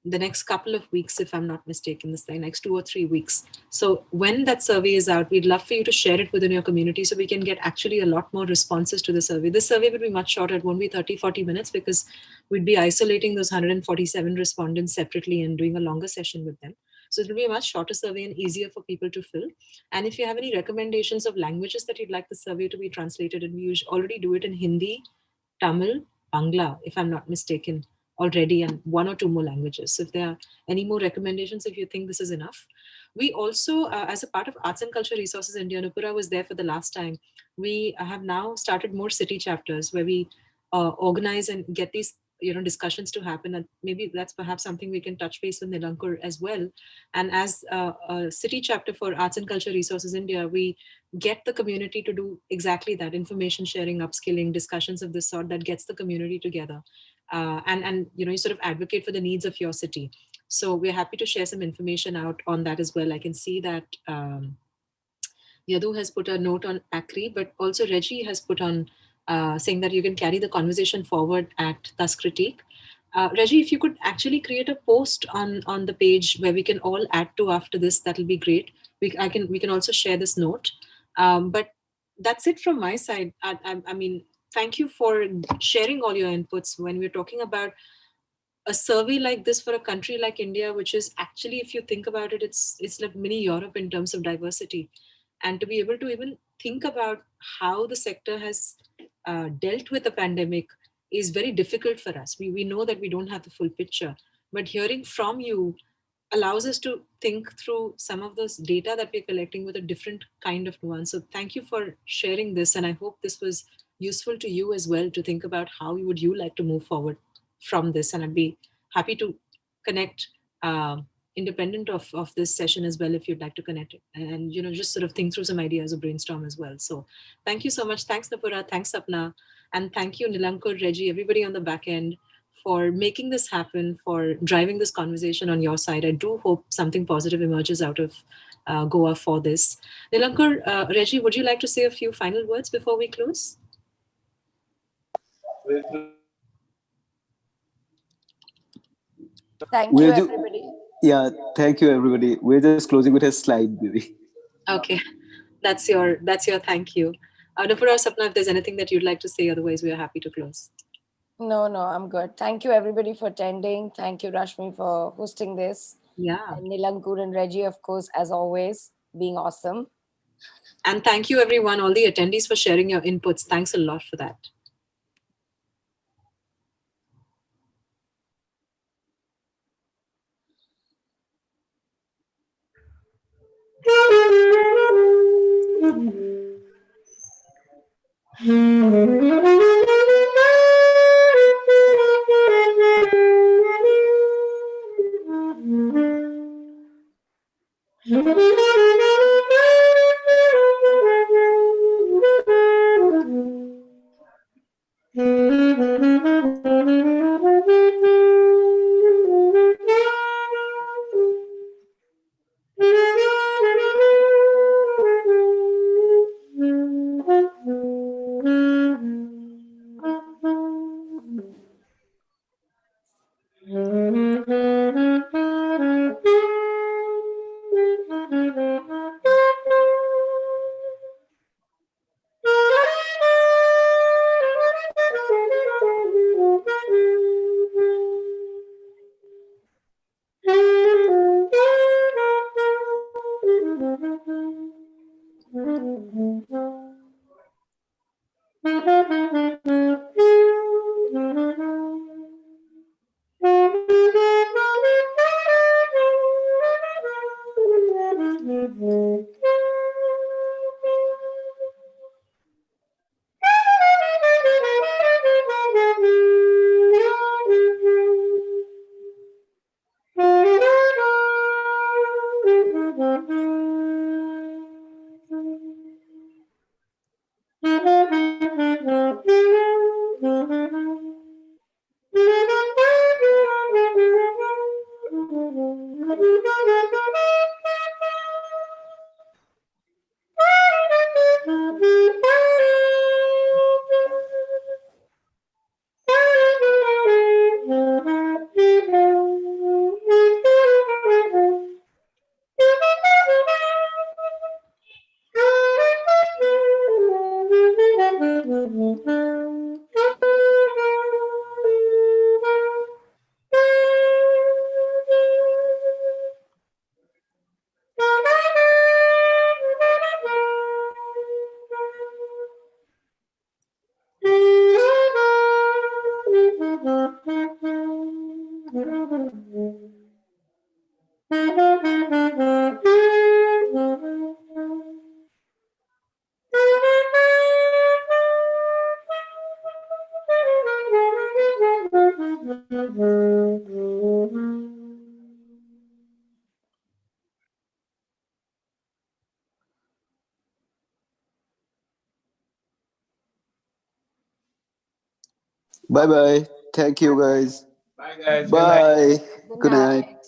Speaker 1: the next couple of weeks, if I'm not mistaken, the next 2 or 3 weeks. So when that survey is out, we'd love for you to share it within your community so we can get actually a lot more responses to the survey. This survey will be much shorter. It won't be 30, 40 minutes because we'd be isolating those 147 respondents separately and doing a longer session with them. So it will be a much shorter survey and easier for people to fill. And if you have any recommendations of languages that you'd like the survey to be translated in, we already do it in Hindi, Tamil, Bangla, if I'm not mistaken, already, and 1 or 2 more languages. So if there are any more recommendations, if you think this is enough. We also, as a part of Arts and Culture Resources India, Nupura was there for the last time. We have now started more city chapters where we organize and get these discussions to happen, and maybe that's perhaps something we can touch base with Nilankur as well. And as a city chapter for Arts and Culture Resources India, we get the community to do exactly that: information sharing, upskilling, discussions of this sort that gets the community together, and you sort of advocate for the needs of your city. So we're happy to share some information out on that as well. I can see that Yadu has put a note on ACRI, but also Reggie has put on saying that you can carry the conversation forward at Thus Critique. Reggie, if you could actually create a post on the page where we can all add to after this, that'll be great. We can also share this note. But that's it from my side. I mean, thank you for sharing all your inputs. When we're talking about a survey like this for a country like India, which is actually, if you think about it, it's like mini Europe in terms of diversity. And to be able to even think about how the sector has dealt with the pandemic is very difficult for us. We know that we don't have the full picture, but hearing from you allows us to think through some of this data that we're collecting with a different kind of nuance. So thank you for sharing this. And I hope this was useful to you as well to think about how would you like to move forward from this. And I'd be happy to connect independent of this session as well, if you'd like to connect it and, just sort of think through some ideas or brainstorm as well. So thank you so much. Thanks, Nupura. Thanks, Sapna. And thank you, Nilankur, Reggie, everybody on the back end for making this happen, for driving this conversation on your side. I do hope something positive emerges out of Goa for this. Nilankur, Reggie, would you like to say a few final words before we close?
Speaker 2: Thank you, everybody.
Speaker 4: Yeah, thank you, everybody. We're just closing with a slide, maybe.
Speaker 1: Okay, that's your thank you. Nupura or Sapna, if there's anything that you'd like to say, otherwise we are happy to close.
Speaker 2: No, I'm good. Thank you, everybody, for attending. Thank you, Rashmi, for hosting this.
Speaker 1: Yeah.
Speaker 2: And Nilankur and Reggie, of course, as always, being awesome.
Speaker 1: And thank you, everyone, all the attendees, for sharing your inputs. Thanks a lot for that.
Speaker 4: Bye-bye. Thank you, guys.
Speaker 9: Bye, guys.
Speaker 4: Bye.
Speaker 2: Good
Speaker 4: Good night.
Speaker 2: night.